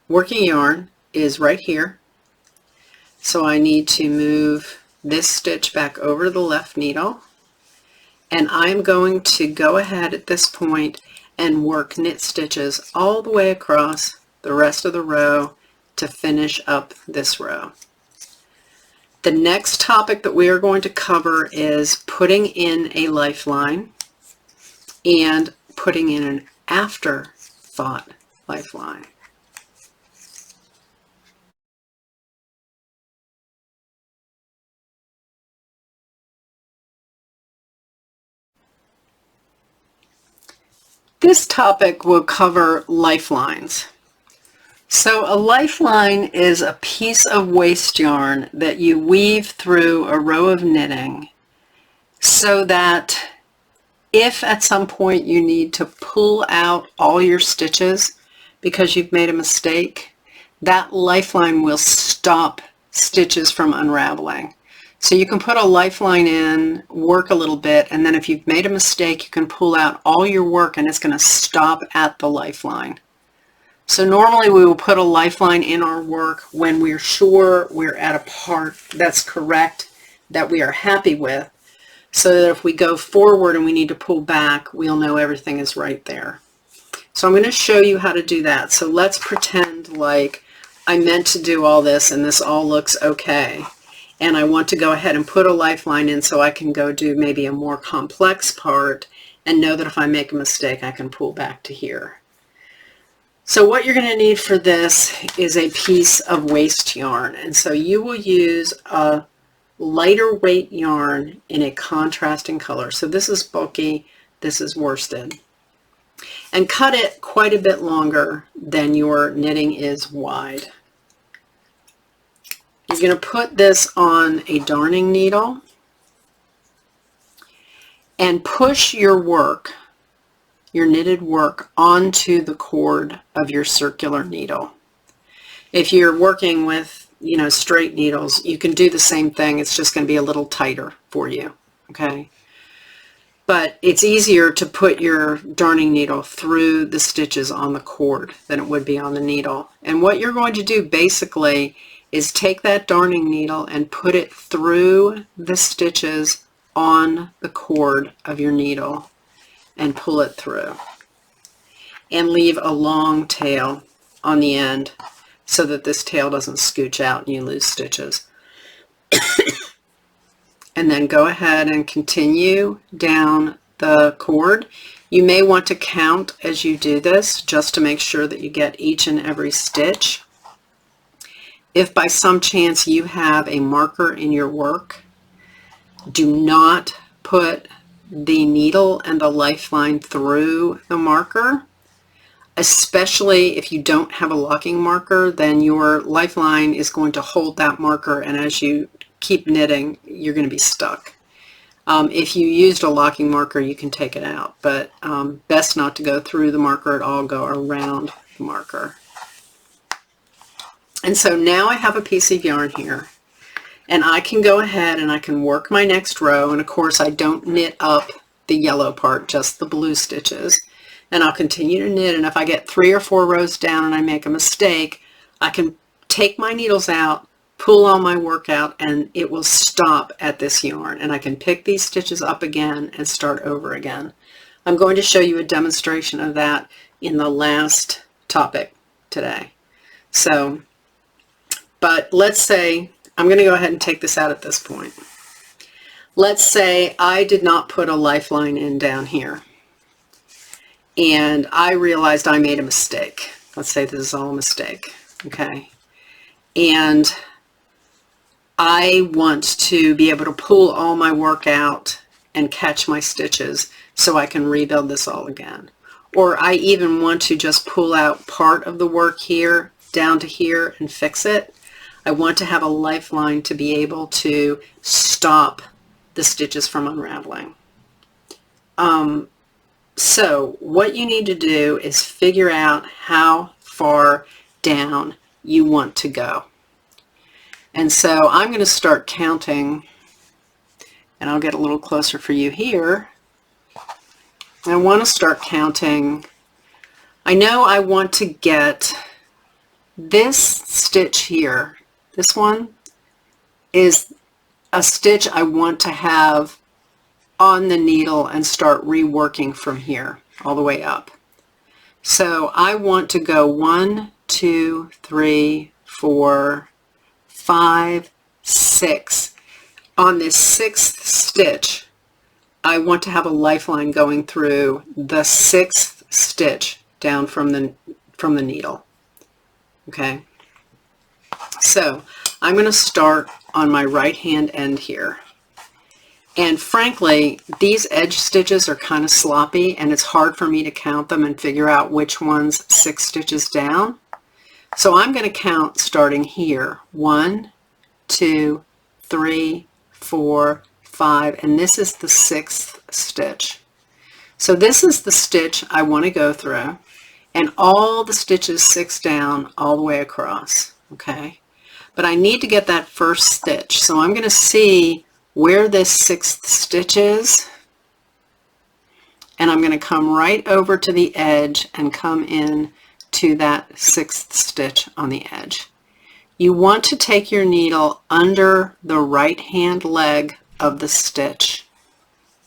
working yarn is right here. So I need to move this stitch back over the left needle, and I'm going to go ahead at this point and work knit stitches all the way across the rest of the row to finish up this row. The next topic that we are going to cover is putting in a lifeline and putting in an afterthought lifeline. This topic will cover lifelines. So a lifeline is a piece of waste yarn that you weave through a row of knitting so that if at some point you need to pull out all your stitches because you've made a mistake, that lifeline will stop stitches from unraveling. So you can put a lifeline in, work a little bit, and then if you've made a mistake, you can pull out all your work and it's going to stop at the lifeline. So normally we will put a lifeline in our work when we're sure we're at a part that's correct, that we are happy with, so that if we go forward and we need to pull back, we'll know everything is right there. So I'm going to show you how to do that. So let's pretend like I meant to do all this and this all looks okay. And I want to go ahead and put a lifeline in so I can go do maybe a more complex part and know that if I make a mistake, I can pull back to here. So what you're going to need for this is a piece of waste yarn. And so you will use a lighter weight yarn in a contrasting color. So this is bulky, this is worsted. And cut it quite a bit longer than your knitting is wide. You're going to put this on a darning needle and push your work, your knitted work, onto the cord of your circular needle. If you're working with, you know, straight needles, you can do the same thing. It's just going to be a little tighter for you, okay? But it's easier to put your darning needle through the stitches on the cord than it would be on the needle. And what you're going to do basically is take that darning needle and put it through the stitches on the cord of your needle and pull it through. And leave a long tail on the end so that this tail doesn't scooch out and you lose stitches. And then go ahead and continue down the cord. You may want to count as you do this just to make sure that you get each and every stitch. If by some chance you have a marker in your work, do not put the needle and the lifeline through the marker. Especially if you don't have a locking marker, then your lifeline is going to hold that marker, and as you keep knitting, you're going to be stuck. If you used a locking marker, you can take it out, but best not to go through the marker at all, go around the marker. And so now I have a piece of yarn here, and I can go ahead and I can work my next row, and of course I don't knit up the yellow part, just the blue stitches. And I'll continue to knit, and if I get 3 or 4 rows down and I make a mistake, I can take my needles out, pull all my work out, and it will stop at this yarn, and I can pick these stitches up again and start over again. I'm going to show you a demonstration of that in the last topic today. So, but let's say, I'm going to go ahead and take this out at this point. Let's say I did not put a lifeline in down here, and I realized I made a mistake. Let's say this is all a mistake, okay? And I want to be able to pull all my work out and catch my stitches so I can rebuild this all again. Or I even want to just pull out part of the work here down to here and fix it. I want to have a lifeline to be able to stop the stitches from unraveling. So what you need to do is figure out how far down you want to go. And so I'm going to start counting, and I'll get a little closer for you here. I want to start counting. I know I want to get this stitch here. This one is a stitch I want to have on the needle and start reworking from here all the way up. So I want to go 1, 2, 3, 4, 5, 6. On this 6th stitch, I want to have a lifeline going through the 6th stitch down from the needle. Okay, so I'm going to start on my right hand end here. And frankly, these edge stitches are kind of sloppy, and it's hard for me to count them and figure out which one's 6 stitches down. So I'm going to count starting here. 1, 2, 3, 4, 5, and this is the 6th stitch. So this is the stitch I want to go through, and all the stitches 6 down all the way across, okay? But I need to get that first stitch, so I'm going to see where this 6th stitch is, and I'm going to come right over to the edge and come in to that 6th stitch on the edge. You want to take your needle under the right hand leg of the stitch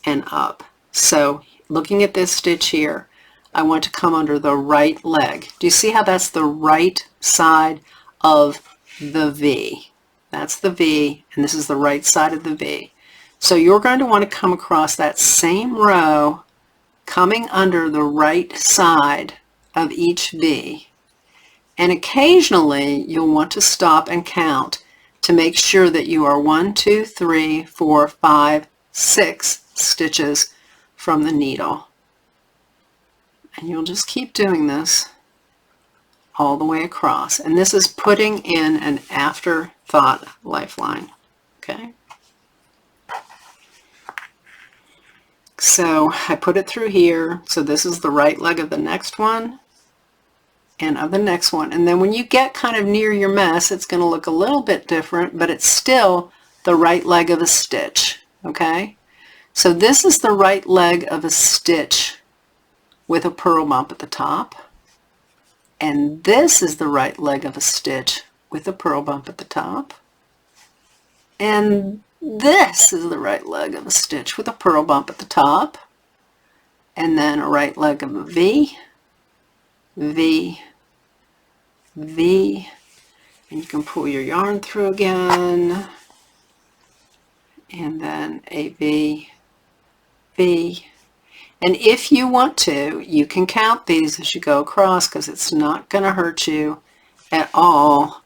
and up. So looking at this stitch here, I want to come under the right leg. Do you see how that's the right side of the V? That's the V, and this is the right side of the V. So you're going to want to come across that same row, coming under the right side of each V. And occasionally you'll want to stop and count to make sure that you are 1, 2, 3, 4, 5, 6 stitches from the needle. And you'll just keep doing this all the way across. And this is putting in an afterthought afterthought lifeline. Okay. So I put it through here. So this is the right leg of the next one and of the next one. And then when you get kind of near your mess, it's going to look a little bit different, but it's still the right leg of a stitch. Okay. So this is the right leg of a stitch with a purl bump at the top. And this is the right leg of a stitch with a purl bump at the top. And this is the right leg of a stitch with a purl bump at the top. And then a right leg of a V, V, V. And you can pull your yarn through again. And then a V, V. And if you want to, you can count these as you go across, because it's not going to hurt you at all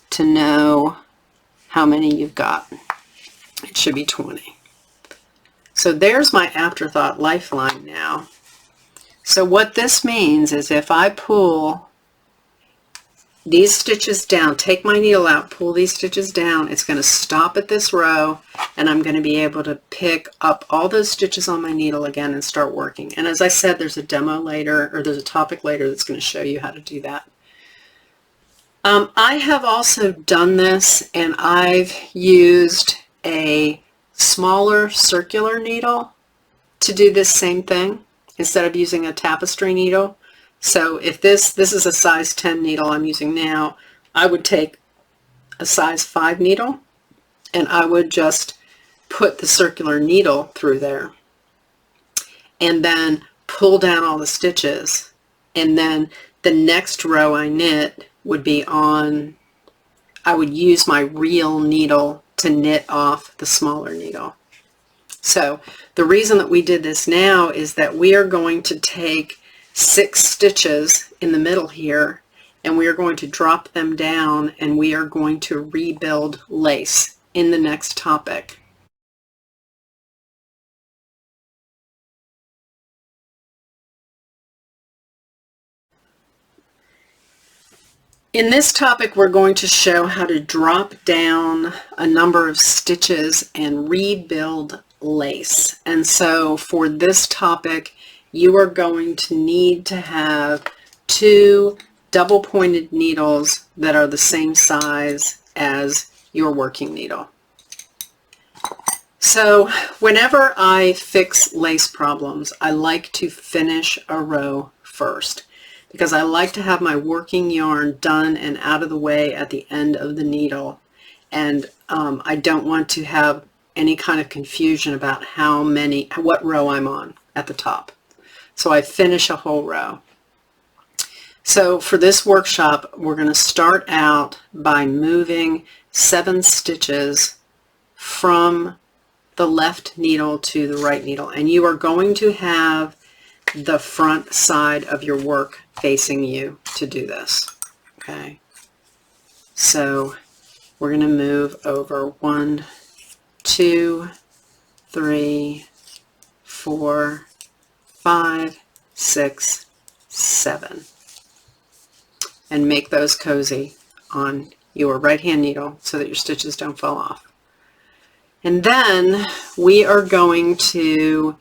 to know how many you've got. It should be 20. So there's my afterthought lifeline now. So what this means is if I pull these stitches down, take my needle out, pull these stitches down, it's going to stop at this row, and I'm going to be able to pick up all those stitches on my needle again and start working. And as I said, there's a demo later, or there's a topic later that's going to show you how to do that. I have also done this, and I've used a smaller circular needle to do this same thing instead of using a tapestry needle. So if this is a size 10 needle I'm using now, I would take a size 5 needle and I would just put the circular needle through there and then pull down all the stitches, and then the next row I knit would be on, I would use my real needle to knit off the smaller needle. So the reason that we did this now is that we are going to take 6 stitches in the middle here, and we are going to drop them down, and we are going to rebuild lace in the next topic. In this topic, we're going to show how to drop down a number of stitches and rebuild lace. And so for this topic, you are going to need to have 2 double-pointed needles that are the same size as your working needle. So whenever I fix lace problems, I like to finish a row first, because I like to have my working yarn done and out of the way at the end of the needle. And I don't want to have any kind of confusion about what row I'm on at the top. So I finish a whole row. So for this workshop, we're going to start out by moving 7 stitches from the left needle to the right needle. And you are going to have the front side of your work facing you to do this. Okay. So we're going to move over 1, 2, 3, 4, 5, 6, 7, and make those cozy on your right hand needle so that your stitches don't fall off. And then we are going to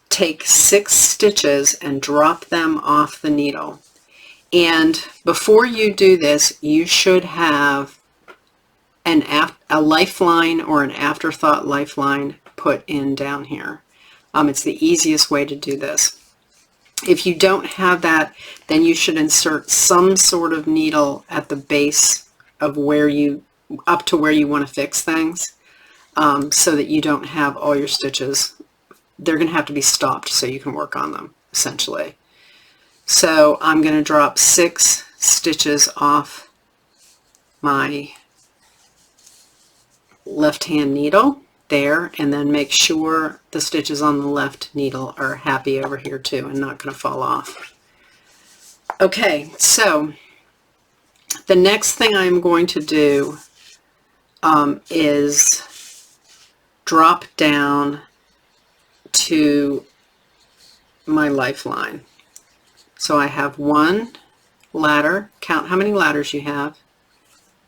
take 6 stitches and drop them off the needle. And before you do this, you should have a lifeline or an afterthought lifeline put in down here. It's the easiest way to do this. If you don't have that, then you should insert some sort of needle at the base of up to where you want to fix things, so that you don't have all your stitches. They're going to have to be stopped so you can work on them, essentially. So I'm going to drop 6 stitches off my left hand needle there, and then make sure the stitches on the left needle are happy over here too and not going to fall off. Okay, so the next thing I'm going to do is drop down to my lifeline. So I have 1 ladder, count how many ladders you have,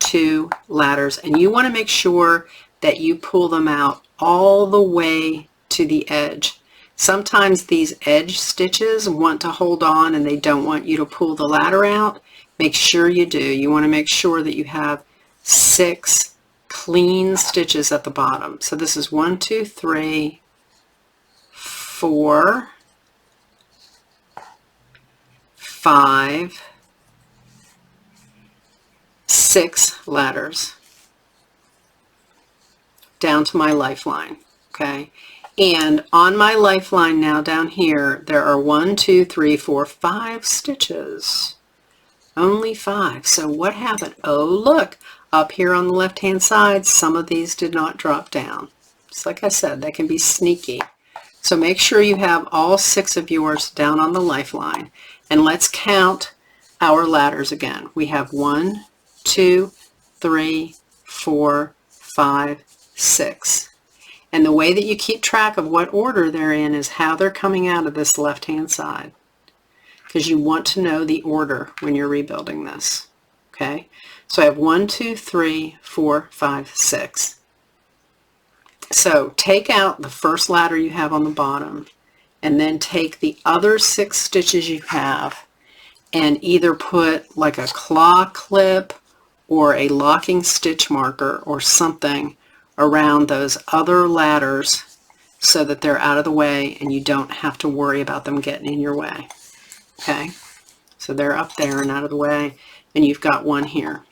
2 ladders, and you want to make sure that you pull them out all the way to the edge. Sometimes these edge stitches want to hold on and they don't want you to pull the ladder out. Make sure you do. You want to make sure that you have 6 clean stitches at the bottom. So this is 1, 2, 3, 4, 5, 6 ladders down to my lifeline, okay? And on my lifeline now down here, there are 1, 2, 3, 4, 5 stitches. Only 5. So what happened? Oh, look, up here on the left-hand side, some of these did not drop down. Just like I said, they can be sneaky. So make sure you have all 6 of yours down on the lifeline. And let's count our ladders again. We have 1, 2, 3, 4, 5, 6. And the way that you keep track of what order they're in is how they're coming out of this left-hand side, because you want to know the order when you're rebuilding this. Okay, so I have 1, 2, 3, 4, 5, 6. So take out the first ladder you have on the bottom, and then take the other 6 stitches you have and either put like a claw clip or a locking stitch marker or something around those other ladders so that they're out of the way and you don't have to worry about them getting in your way. Okay, so they're up there and out of the way, and you've got one here.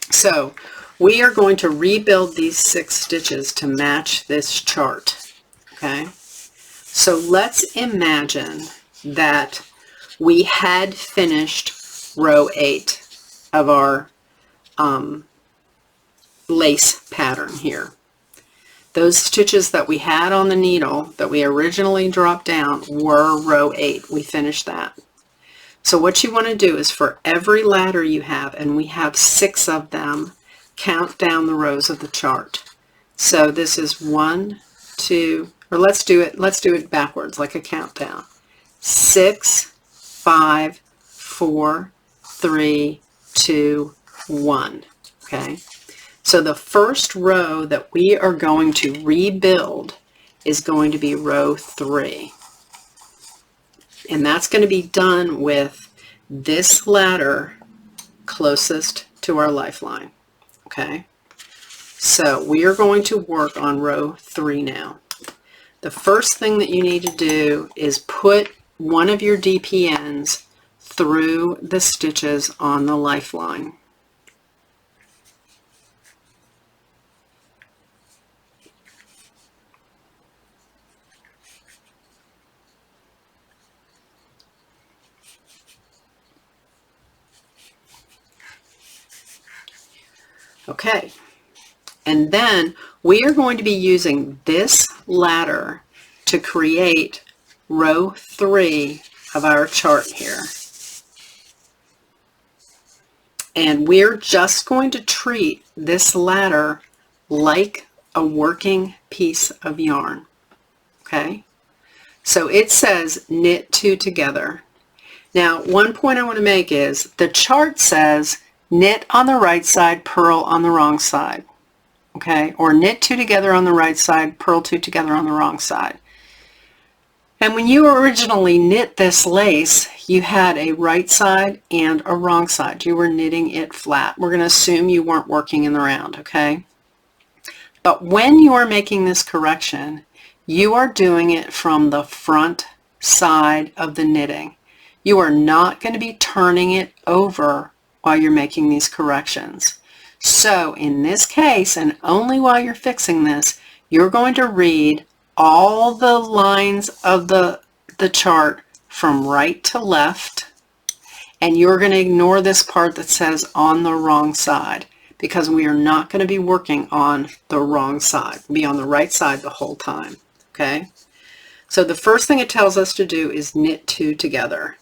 So we are going to rebuild these 6 stitches to match this chart. Okay, so let's imagine that we had finished row 8 of our lace pattern here. Those stitches that we had on the needle that we originally dropped down were row 8. We finished that. So what you want to do is for every ladder you have, and we have 6 of them, count down the rows of the chart. So this is 1, 2, or let's do it backwards like a countdown. 6, 5, 4, 3, 2, 1. Okay. So the first row that we are going to rebuild is going to be row 3. And that's going to be done with this ladder closest to our lifeline. Okay, so we are going to work on row 3 now. The first thing that you need to do is put one of your DPNs through the stitches on the lifeline. Okay, and then we are going to be using this ladder to create row 3 of our chart here. And we're just going to treat this ladder like a working piece of yarn. Okay, so it says knit 2 together. Now, one point I want to make is the chart says knit on the right side, purl on the wrong side. Okay, or knit 2 together on the right side, purl 2 together on the wrong side. And when you originally knit this lace, you had a right side and a wrong side. You were knitting it flat. We're going to assume you weren't working in the round, okay? But when you are making this correction, you are doing it from the front side of the knitting. You are not going to be turning it over while you're making these corrections. So in this case, and only while you're fixing this, you're going to read all the lines of the chart from right to left, and you're going to ignore this part that says on the wrong side, because we are not going to be working on the wrong side. We'll be on the right side the whole time. Okay, so the first thing it tells us to do is knit 2 together.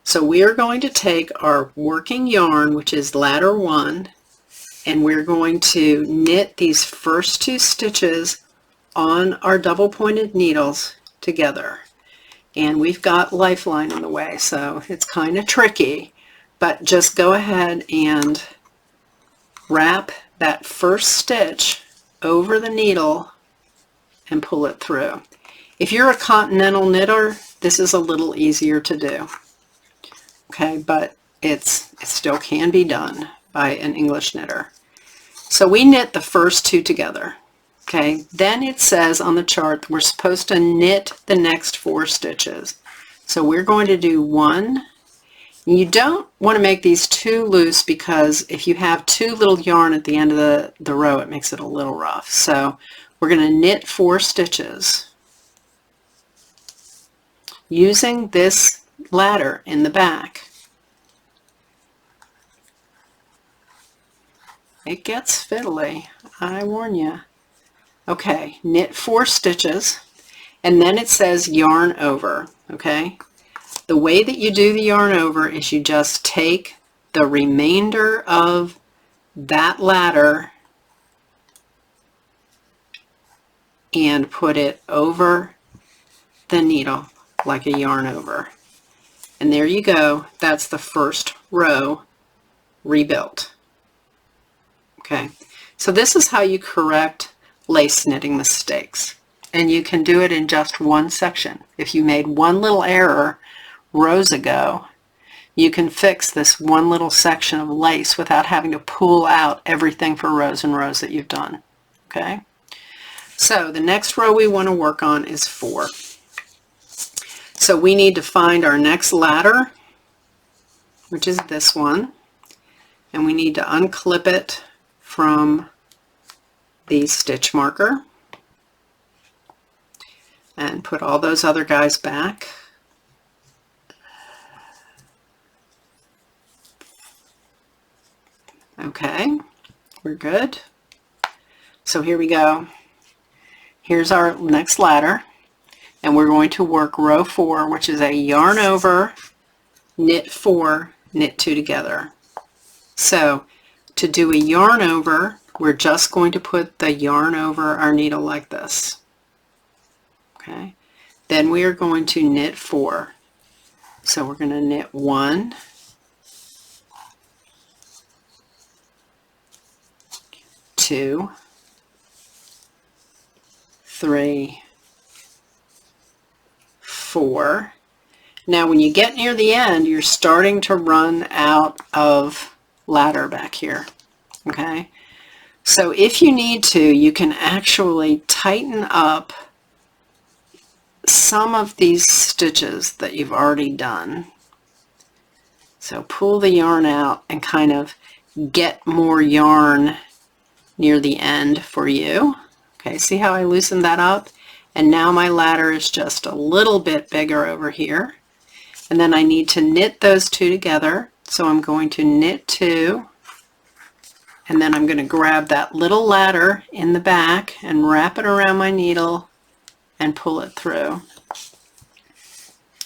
So we are going to take our working yarn, which is ladder 1, and we're going to knit these first 2 stitches on our double pointed needles together. And we've got lifeline in the way, so it's kind of tricky, but just go ahead and wrap that first stitch over the needle and pull it through. If you're a continental knitter, this is a little easier to do. Okay, but it still can be done by an English knitter. So we knit the first two together. Okay, then it says on the chart we're supposed to knit the next 4 stitches. So we're going to do 1. You don't want to make these too loose because if you have too little yarn at the end of the row, it makes it a little rough. So we're going to knit 4 stitches using this ladder in the back. It gets fiddly, I warn you. Okay, knit 4 stitches, and then it says yarn over, okay? The way that you do the yarn over is you just take the remainder of that ladder and put it over the needle like a yarn over. And there you go, that's the first row rebuilt. Okay, so this is how you correct lace knitting mistakes, and you can do it in just one section. If you made one little error rows ago, you can fix this one little section of lace without having to pull out everything for rows and rows that you've done. Okay, so the next row we want to work on is 4. So we need to find our next ladder, which is this one, and we need to unclip it from the stitch marker and put all those other guys back. Okay, we're good. So here we go. Here's our next ladder, and we're going to work row 4, which is a yarn over, knit 4, knit 2 together. So to do a yarn over, we're just going to put the yarn over our needle like this. Okay, then we are going to knit 4. So we're going to knit 1, 2, 3, 4. Now when you get near the end, you're starting to run out of ladder back here. Okay, so if you need to, you can actually tighten up some of these stitches that you've already done. So pull the yarn out and kind of get more yarn near the end for you. Okay, see how I loosened that up? And now my ladder is just a little bit bigger over here. And then I need to knit those 2 together. So I'm going to knit 2, and then I'm going to grab that little ladder in the back and wrap it around my needle and pull it through.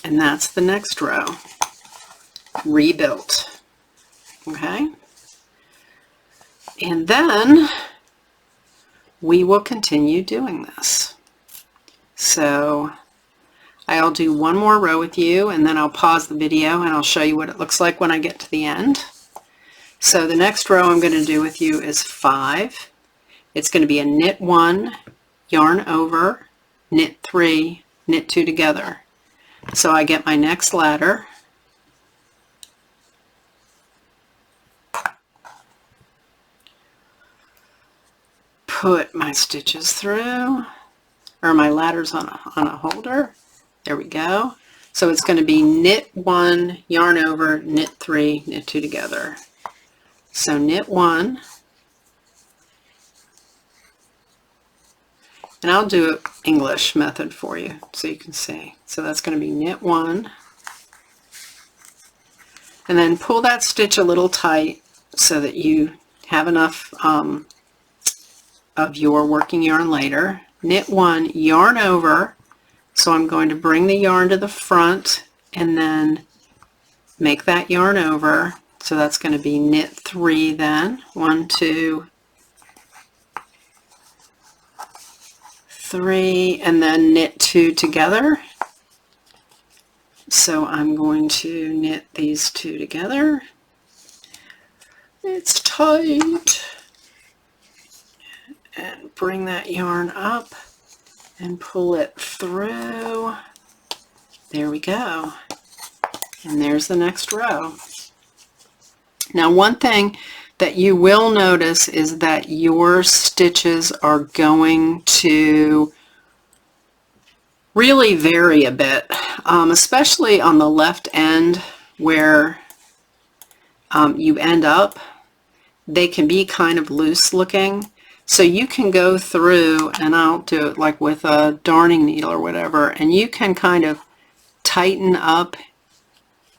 And that's the next row, rebuilt. Okay, and then we will continue doing this. So I'll do one more row with you, and then I'll pause the video and I'll show you what it looks like when I get to the end. So the next row I'm going to do with you is 5. It's going to be a knit 1, yarn over, knit 3, knit 2 together. So I get my next ladder, put my stitches through, or my ladders on a holder. There we go. So it's going to be knit 1, yarn over, knit 3, knit 2 together. So knit 1, and I'll do an English method for you so you can see. So that's going to be knit 1, and then pull that stitch a little tight so that you have enough of your working yarn later. Knit 1, yarn over, so I'm going to bring the yarn to the front and then make that yarn over. So that's going to be knit 3 then. 1, 2, 3, and then knit 2 together. So I'm going to knit these 2 together. It's tight. And bring that yarn up and pull it through. There we go. And there's the next row. Now, one thing that you will notice is that your stitches are going to really vary a bit, especially on the left end where you end up. They can be kind of loose looking. So you can go through, and I'll do it like with a darning needle or whatever, and you can kind of tighten up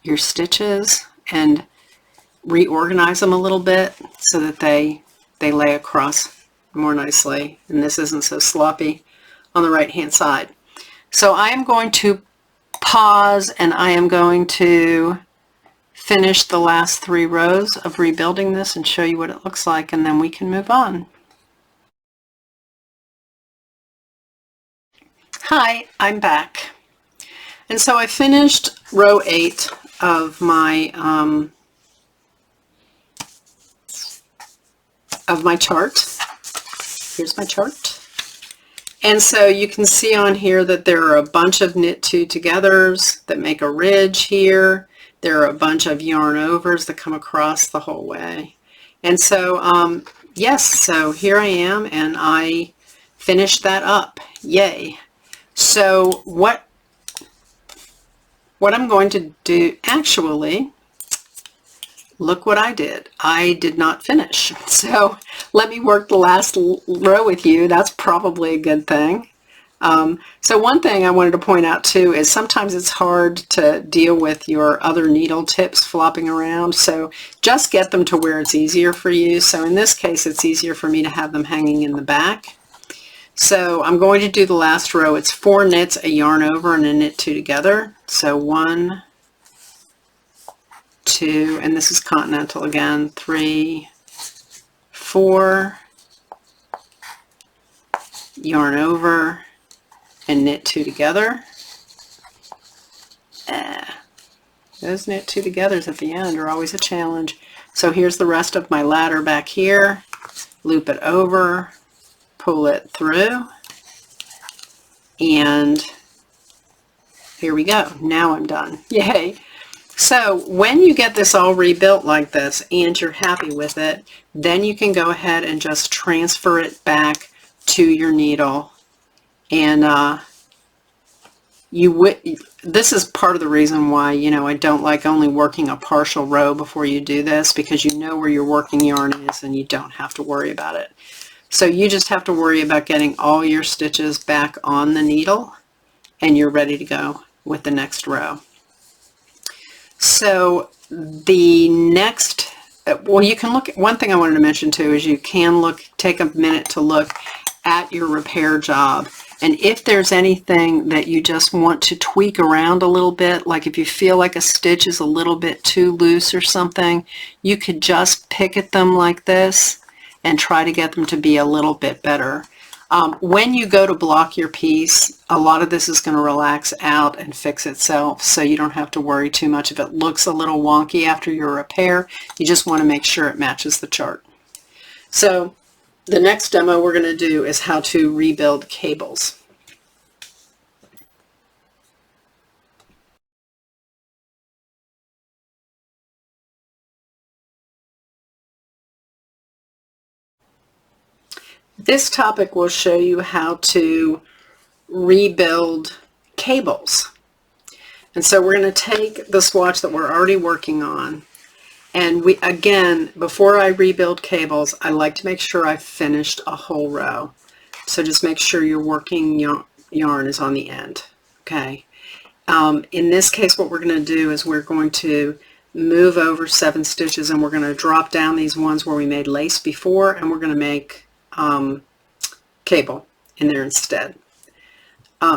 your stitches and reorganize them a little bit so that they lay across more nicely, and this isn't so sloppy on the right hand side. So I am going to pause, and I am going to finish the last 3 rows of rebuilding this and show you what it looks like, and then we can move on. Hi, I'm back. And so I finished row 8 of my chart. Here's my chart. And so you can see on here that there are a bunch of knit 2 togethers that make a ridge here. There are a bunch of yarn overs that come across the whole way. And so, yes, so here I am, and I finished that up. Yay. So what I'm going to do, actually, look what I did. I did not finish. So let me work the last row with you. That's probably a good thing. So one thing I wanted to point out too is sometimes it's hard to deal with your other needle tips flopping around. So just get them to where it's easier for you. So in this case, it's easier for me to have them hanging in the back. So I'm going to do the last row. It's 4 knits, a yarn over, and a knit 2 together. So 1, 2, and this is continental again, 3, 4, yarn over, and knit 2 together. Those knit 2 togethers at the end are always a challenge. So here's the rest of my ladder back here. Loop it over, pull it through, and here we go. Now I'm done. Yay! So when you get this all rebuilt like this and you're happy with it, then you can go ahead and just transfer it back to your needle. And this is part of the reason why, you know, I don't like only working a partial row before you do this, because you know where your working yarn is and you don't have to worry about it. So you just have to worry about getting all your stitches back on the needle, and you're ready to go with the next row. So the next, well, you can look at, one thing I wanted to mention too is you can take a minute to look at your repair job. And if there's anything that you just want to tweak around a little bit, like if you feel like a stitch is a little bit too loose or something, you could just pick at them like this and try to get them to be a little bit better. When you go to block your piece, a lot of this is going to relax out and fix itself, so you don't have to worry too much if it looks a little wonky after your repair. You just want to make sure it matches the chart. So the next demo we're going to do is how to rebuild cables. This topic will show you how to rebuild cables. And so we're going to take the swatch that we're already working on, and again, before I rebuild cables, I like to make sure I've finished a whole row. So just make sure your working yarn is on the end. Okay. In this case, what we're going to do is we're going to move over 7 stitches, and we're going to drop down these ones where we made lace before, and we're going to make cable in there instead.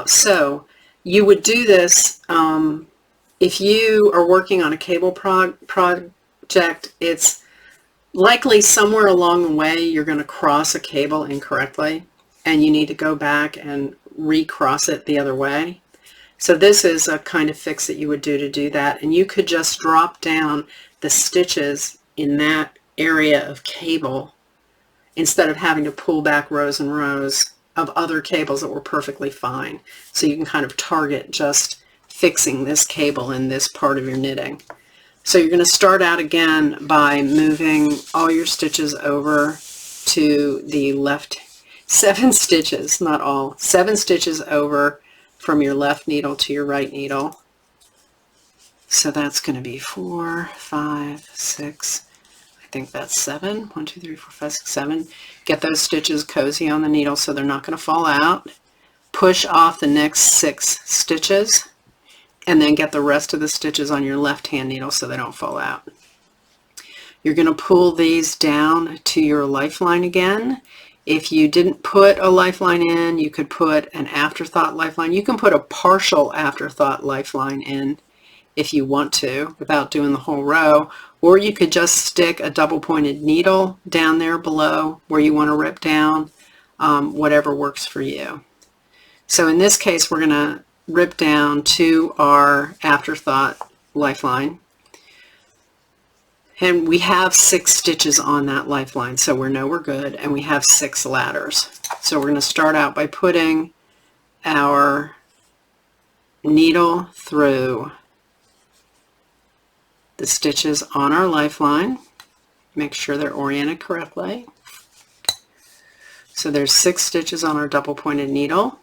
So you would do this if you are working on a cable project. It's likely somewhere along the way you're going to cross a cable incorrectly, and you need to go back and recross it the other way. So this is a kind of fix that you would do to do that, and you could just drop down the stitches in that area of cable instead of having to pull back rows and rows of other cables that were perfectly fine. So you can kind of target just fixing this cable in this part of your knitting. So you're going to start out again by moving all your stitches over to the left, 7 stitches, not all, 7 stitches over from your left needle to your right needle. So that's going to be 4, 5, 6, I think that's 7. 1, 2, 3, 4, 5, 6, 7. Get those stitches cozy on the needle so they're not going to fall out. Push off the next 6 stitches. And then get the rest of the stitches on your left hand needle so they don't fall out. You're going to pull these down to your lifeline again. If you didn't put a lifeline in, you could put an afterthought lifeline. You can put a partial afterthought lifeline in if you want to without doing the whole row, or you could just stick a double pointed needle down there below where you want to rip down, whatever works for you. So in this case, we're going to rip down to our afterthought lifeline, and we have 6 stitches on that lifeline, so we know we're good, and we have 6 ladders. So we're going to start out by putting our needle through the stitches on our lifeline. Make sure they're oriented correctly. So there's 6 stitches on our double pointed needle.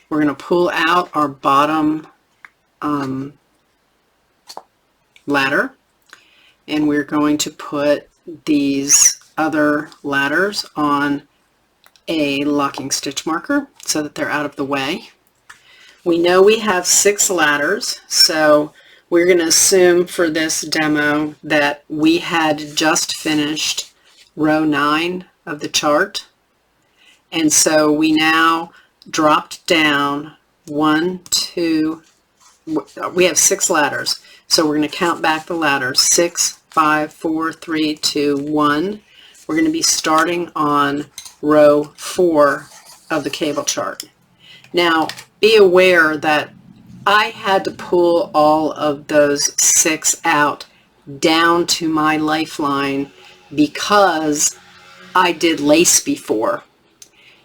We're going to pull out our bottom ladder, and we're going to put these other ladders on a locking stitch marker so that they're out of the way. We know we have 6 ladders, so we're going to assume for this demo that we had just finished row 9 of the chart, and so we now dropped down 1, 2, we have 6 ladders, so we're going to count back the ladders, 6, 5, 4, 3, 2, 1. We're going to be starting on row 4 of the cable chart. Now be aware that I had to pull all of those 6 out down to my lifeline because I did lace before,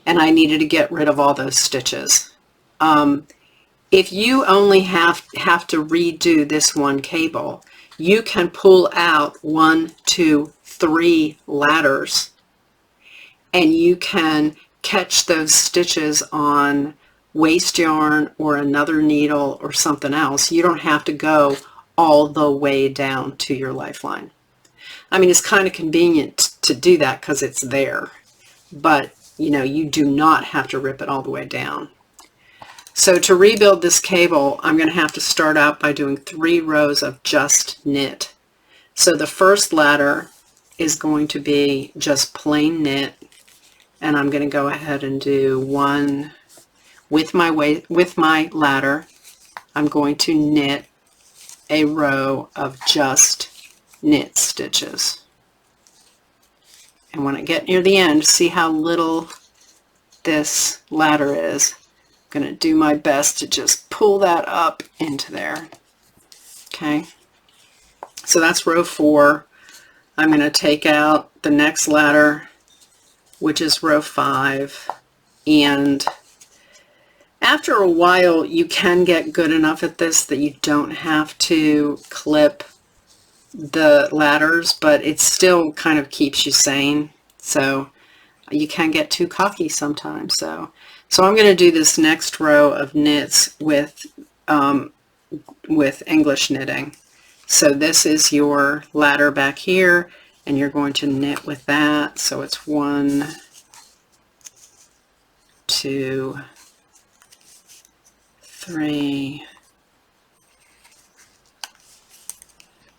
and I needed to get rid of all those stitches. If you only have to redo this one cable, you can pull out 1, 2, 3 ladders, and you can catch those stitches on waste yarn or another needle or something else. You don't have to go all the way down to your lifeline. I mean, it's kind of convenient to do that because it's there, but you know, you do not have to rip it all the way down. So to rebuild this cable, I'm going to have to start out by doing 3 rows of just knit. So the first ladder is going to be just plain knit, and I'm going to go ahead and do 1 with my ladder. I'm going to knit a row of just knit stitches. And when I get near the end, see how little this ladder is. I'm going to do my best to just pull that up into there. Okay, so that's row 4. I'm going to take out the next ladder, which is row 5, and after a while you can get good enough at this that you don't have to clip the ladders, but it still kind of keeps you sane, so you can get too cocky sometimes. So I'm going to do this next row of knits with English knitting. So this is your ladder back here, and you're going to knit with that. So it's 1, 2, 3,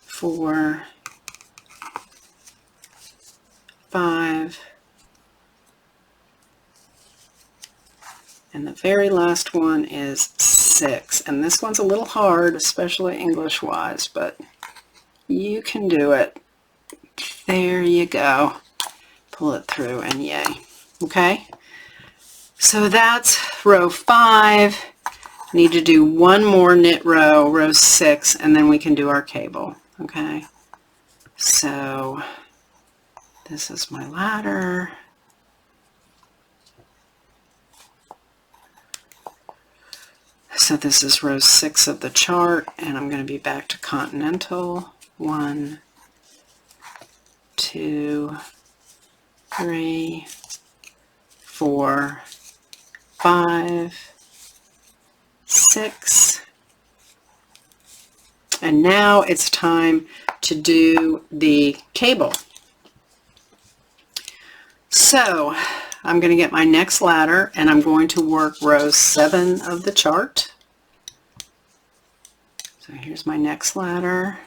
4, 5, and the very last one is 6. And this one's a little hard, especially English wise, but you can do it. There you go. Pull it through and yay. Okay, so that's row 5. Need to do 1 more knit row, row 6, and then we can do our cable. Okay, so This is my ladder. So this is row 6 of the chart, and I'm going to be back to continental. 1, 2, 3, 4, 5, 6. And now it's time to do the cable. So I'm going to get my next ladder, and I'm going to work row 7 of the chart. So here's my next ladder.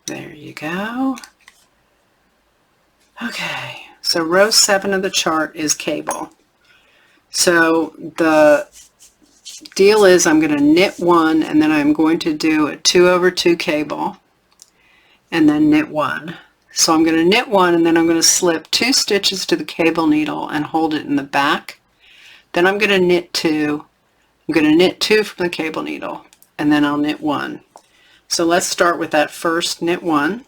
There you go. Okay, so row 7 of the chart is cable. So the deal is I'm going to knit 1, and then I'm going to do a 2/2 cable and then knit 1. So I'm going to knit 1, and then I'm going to slip 2 stitches to the cable needle and hold it in the back. Then I'm going to knit 2. I'm going to knit 2 from the cable needle, and then I'll knit 1. So let's start with that first knit 1.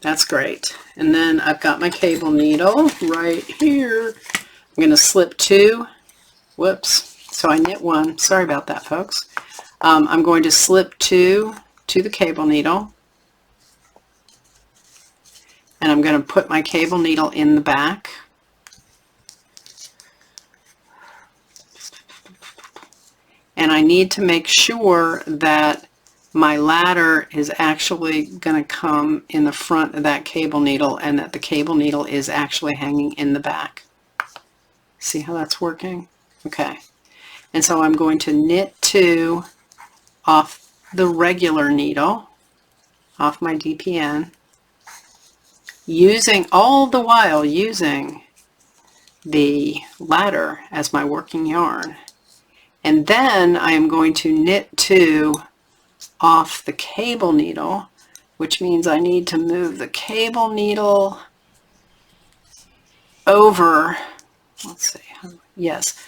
That's great. And then I've got my cable needle right here. I'm going to slip 2. Whoops. So I knit 1. Sorry about that, folks. I'm going to slip 2 to the cable needle. And I'm going to put my cable needle in the back. And I need to make sure that my ladder is actually going to come in the front of that cable needle, and that the cable needle is actually hanging in the back. See how that's working? Okay. And so I'm going to knit 2 off the regular needle, off my DPN, using all the while using the ladder as my working yarn. And then I am going to knit 2 off the cable needle, which means I need to move the cable needle over, let's see, yes,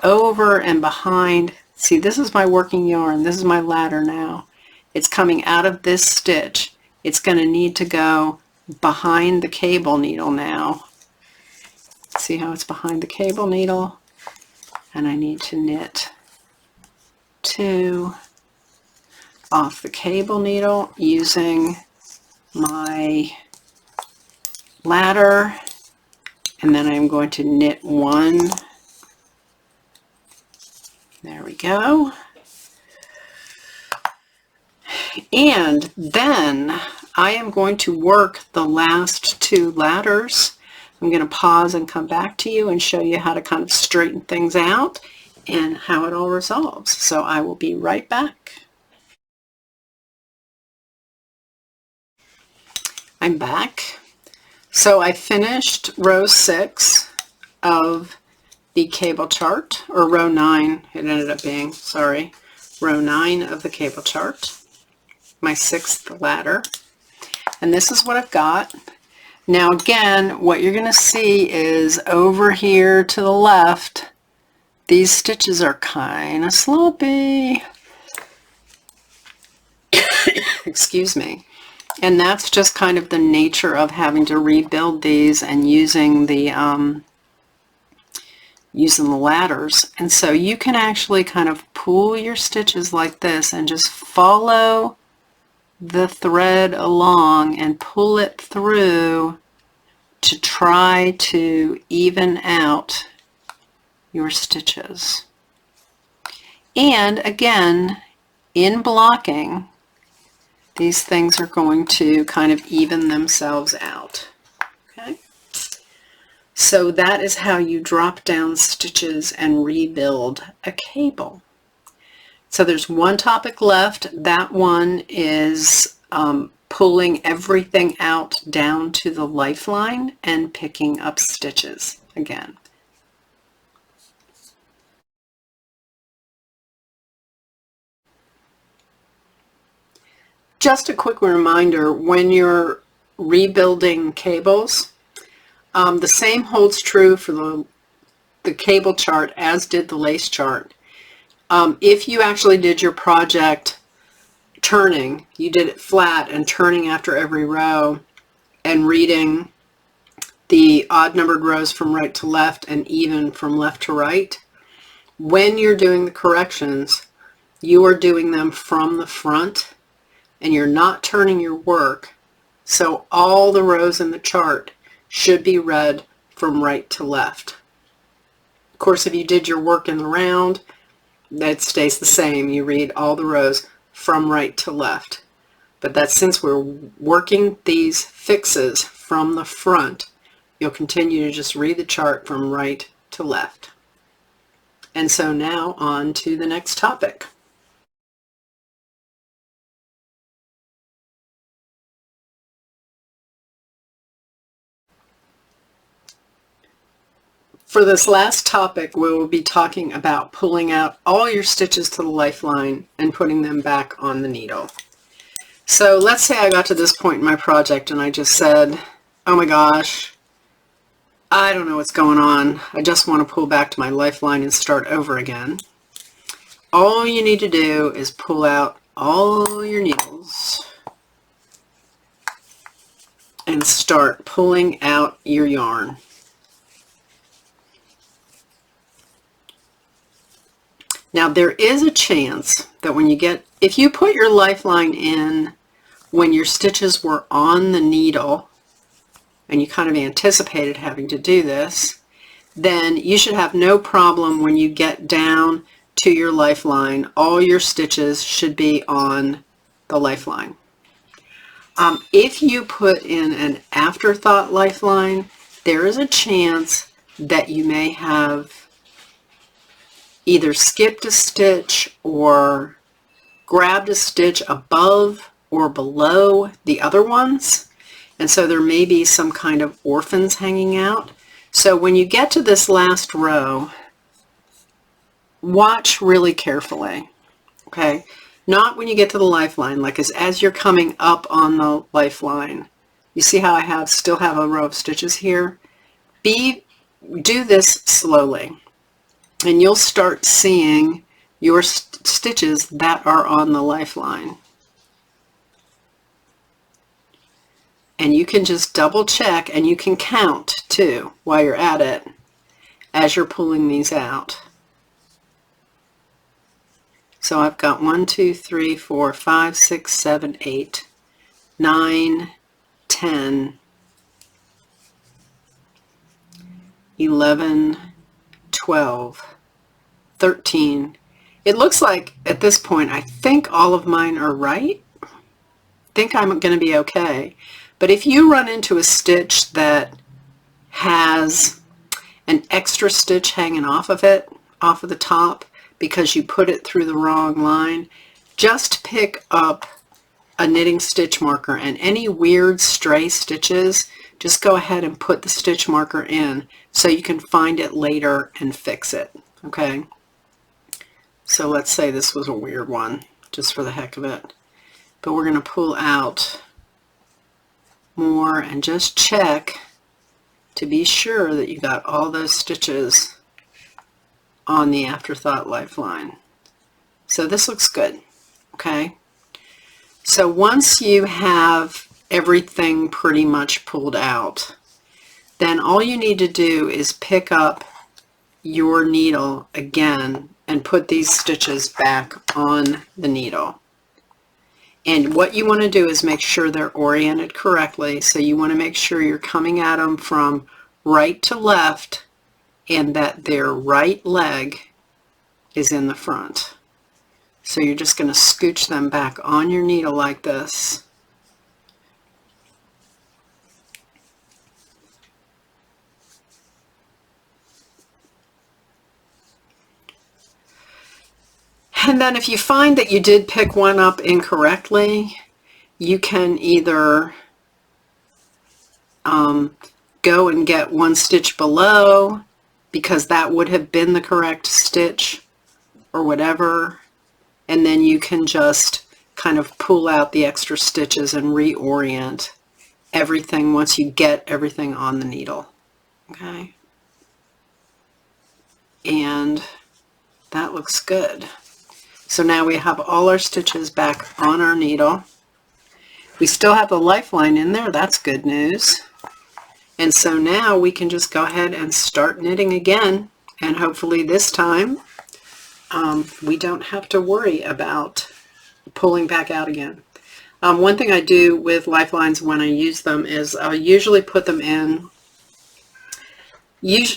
over and behind. See, this is my working yarn. This is my ladder now. It's coming out of this stitch. It's going to need to go behind the cable needle now. See how it's behind the cable needle? And I need to knit 2 off the cable needle using my ladder, and then I'm going to knit 1. There we go. And then I am going to work the last 2 ladders. I'm going to pause and come back to you and show you how to kind of straighten things out and how it all resolves. So I will be right back. I'm back. So I finished row 6 of the cable chart, or row 9 it ended up being, sorry, row 9 of the cable chart, my 6th ladder. And this is what I've got. Now again, what you're going to see is over here to the left, these stitches are kind of sloppy. Excuse me. And that's just kind of the nature of having to rebuild these and using the ladders. And so you can actually kind of pull your stitches like this and just follow the thread along and pull it through to try to even out your stitches. And again, in blocking, these things are going to kind of even themselves out. Okay? So that is how you drop down stitches and rebuild a cable. So there's one topic left. That one is pulling everything out down to the lifeline and picking up stitches again. Just a quick reminder, when you're rebuilding cables, the same holds true for the cable chart as did the lace chart. If you actually did your project turning, you did it flat and turning after every row and reading the odd numbered rows from right to left and even from left to right, when you're doing the corrections, you are doing them from the front and you're not turning your work. So all the rows in the chart should be read from right to left. Of course, if you did your work in the round, that stays the same. You read all the rows from right to left. But that's since we're working these fixes from the front, you'll continue to just read the chart from right to left. And so now on to the next topic. For this last topic, we will be talking about pulling out all your stitches to the lifeline and putting them back on the needle. So let's say I got to this point in my project and I just said, oh my gosh, I don't know what's going on. I just want to pull back to my lifeline and start over again. All you need to do is pull out all your needles and start pulling out your yarn. Now there is a chance that if you put your lifeline in when your stitches were on the needle, and you kind of anticipated having to do this, then you should have no problem when you get down to your lifeline. All your stitches should be on the lifeline. If you put in an afterthought lifeline, there is a chance that you may have either skipped a stitch or grabbed a stitch above or below the other ones. And so there may be some kind of orphans hanging out. So when you get to this last row, watch really carefully, okay? Not when you get to the lifeline, like as you're coming up on the lifeline. You see how I still have a row of stitches here? Do this slowly, and you'll start seeing your stitches that are on the lifeline. And you can just double check, and you can count too while you're at it as you're pulling these out. So I've got 1, 2, 3, 4, 5, 6, 7, 8, 9, 10, 11, 12, 13. It looks like at this point, I think all of mine are right. I think I'm going to be okay. But if you run into a stitch that has an extra stitch hanging off of it, off of the top, because you put it through the wrong line, just pick up a knitting stitch marker, and any weird stray stitches, just go ahead and put the stitch marker in so you can find it later and fix it, okay? So let's say this was a weird one, just for the heck of it. But we're going to pull out more and just check to be sure that you got all those stitches on the afterthought lifeline. So this looks good, okay? So once you have everything pretty much pulled out, then all you need to do is pick up your needle again and put these stitches back on the needle. And what you want to do is make sure they're oriented correctly. So you want to make sure you're coming at them from right to left and that their right leg is in the front. So you're just going to scooch them back on your needle like this. And then if you find that you did pick one up incorrectly, you can either go and get one stitch below, because that would have been the correct stitch or whatever, and then you can just kind of pull out the extra stitches and reorient everything once you get everything on the needle, okay? And that looks good. So now we have all our stitches back on our needle. We still have the lifeline in there. That's good news. And so now we can just go ahead and start knitting again. And hopefully this time we don't have to worry about pulling back out again. One thing I do with lifelines when I use them is I'll usually put them in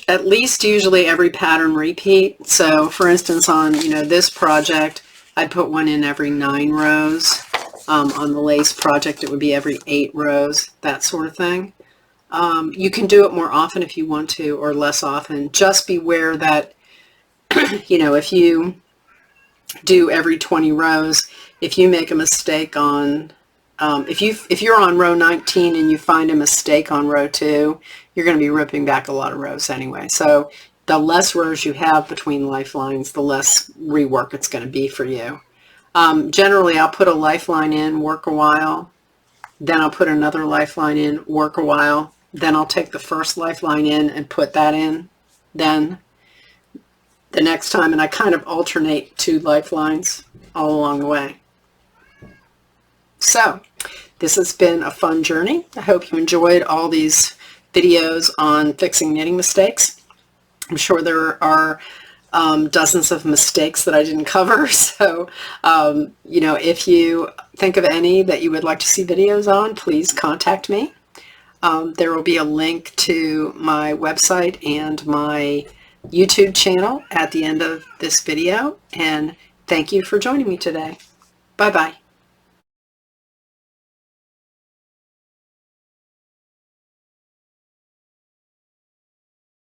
at least usually every pattern repeat. So for instance on this project I put one in every 9 rows. On the lace project it would be every 8 rows, that sort of thing. You can do it more often if you want to, or less often. Just beware that if you do every 20 rows, if you make a mistake on if you're on row 19 and you find a mistake on row 2, you're going to be ripping back a lot of rows anyway. So the less rows you have between lifelines, the less rework it's going to be for you. Generally I'll put a lifeline in, work a while, then I'll put another lifeline in, work a while, then I'll take the first lifeline in and put that in, then the next time, and I kind of alternate 2 lifelines all along the way. So this has been a fun journey. I hope you enjoyed all these videos on fixing knitting mistakes. I'm sure there are dozens of mistakes that I didn't cover. So, if you think of any that you would like to see videos on, please contact me. There will be a link to my website and my YouTube channel at the end of this video. And thank you for joining me today. Bye-bye.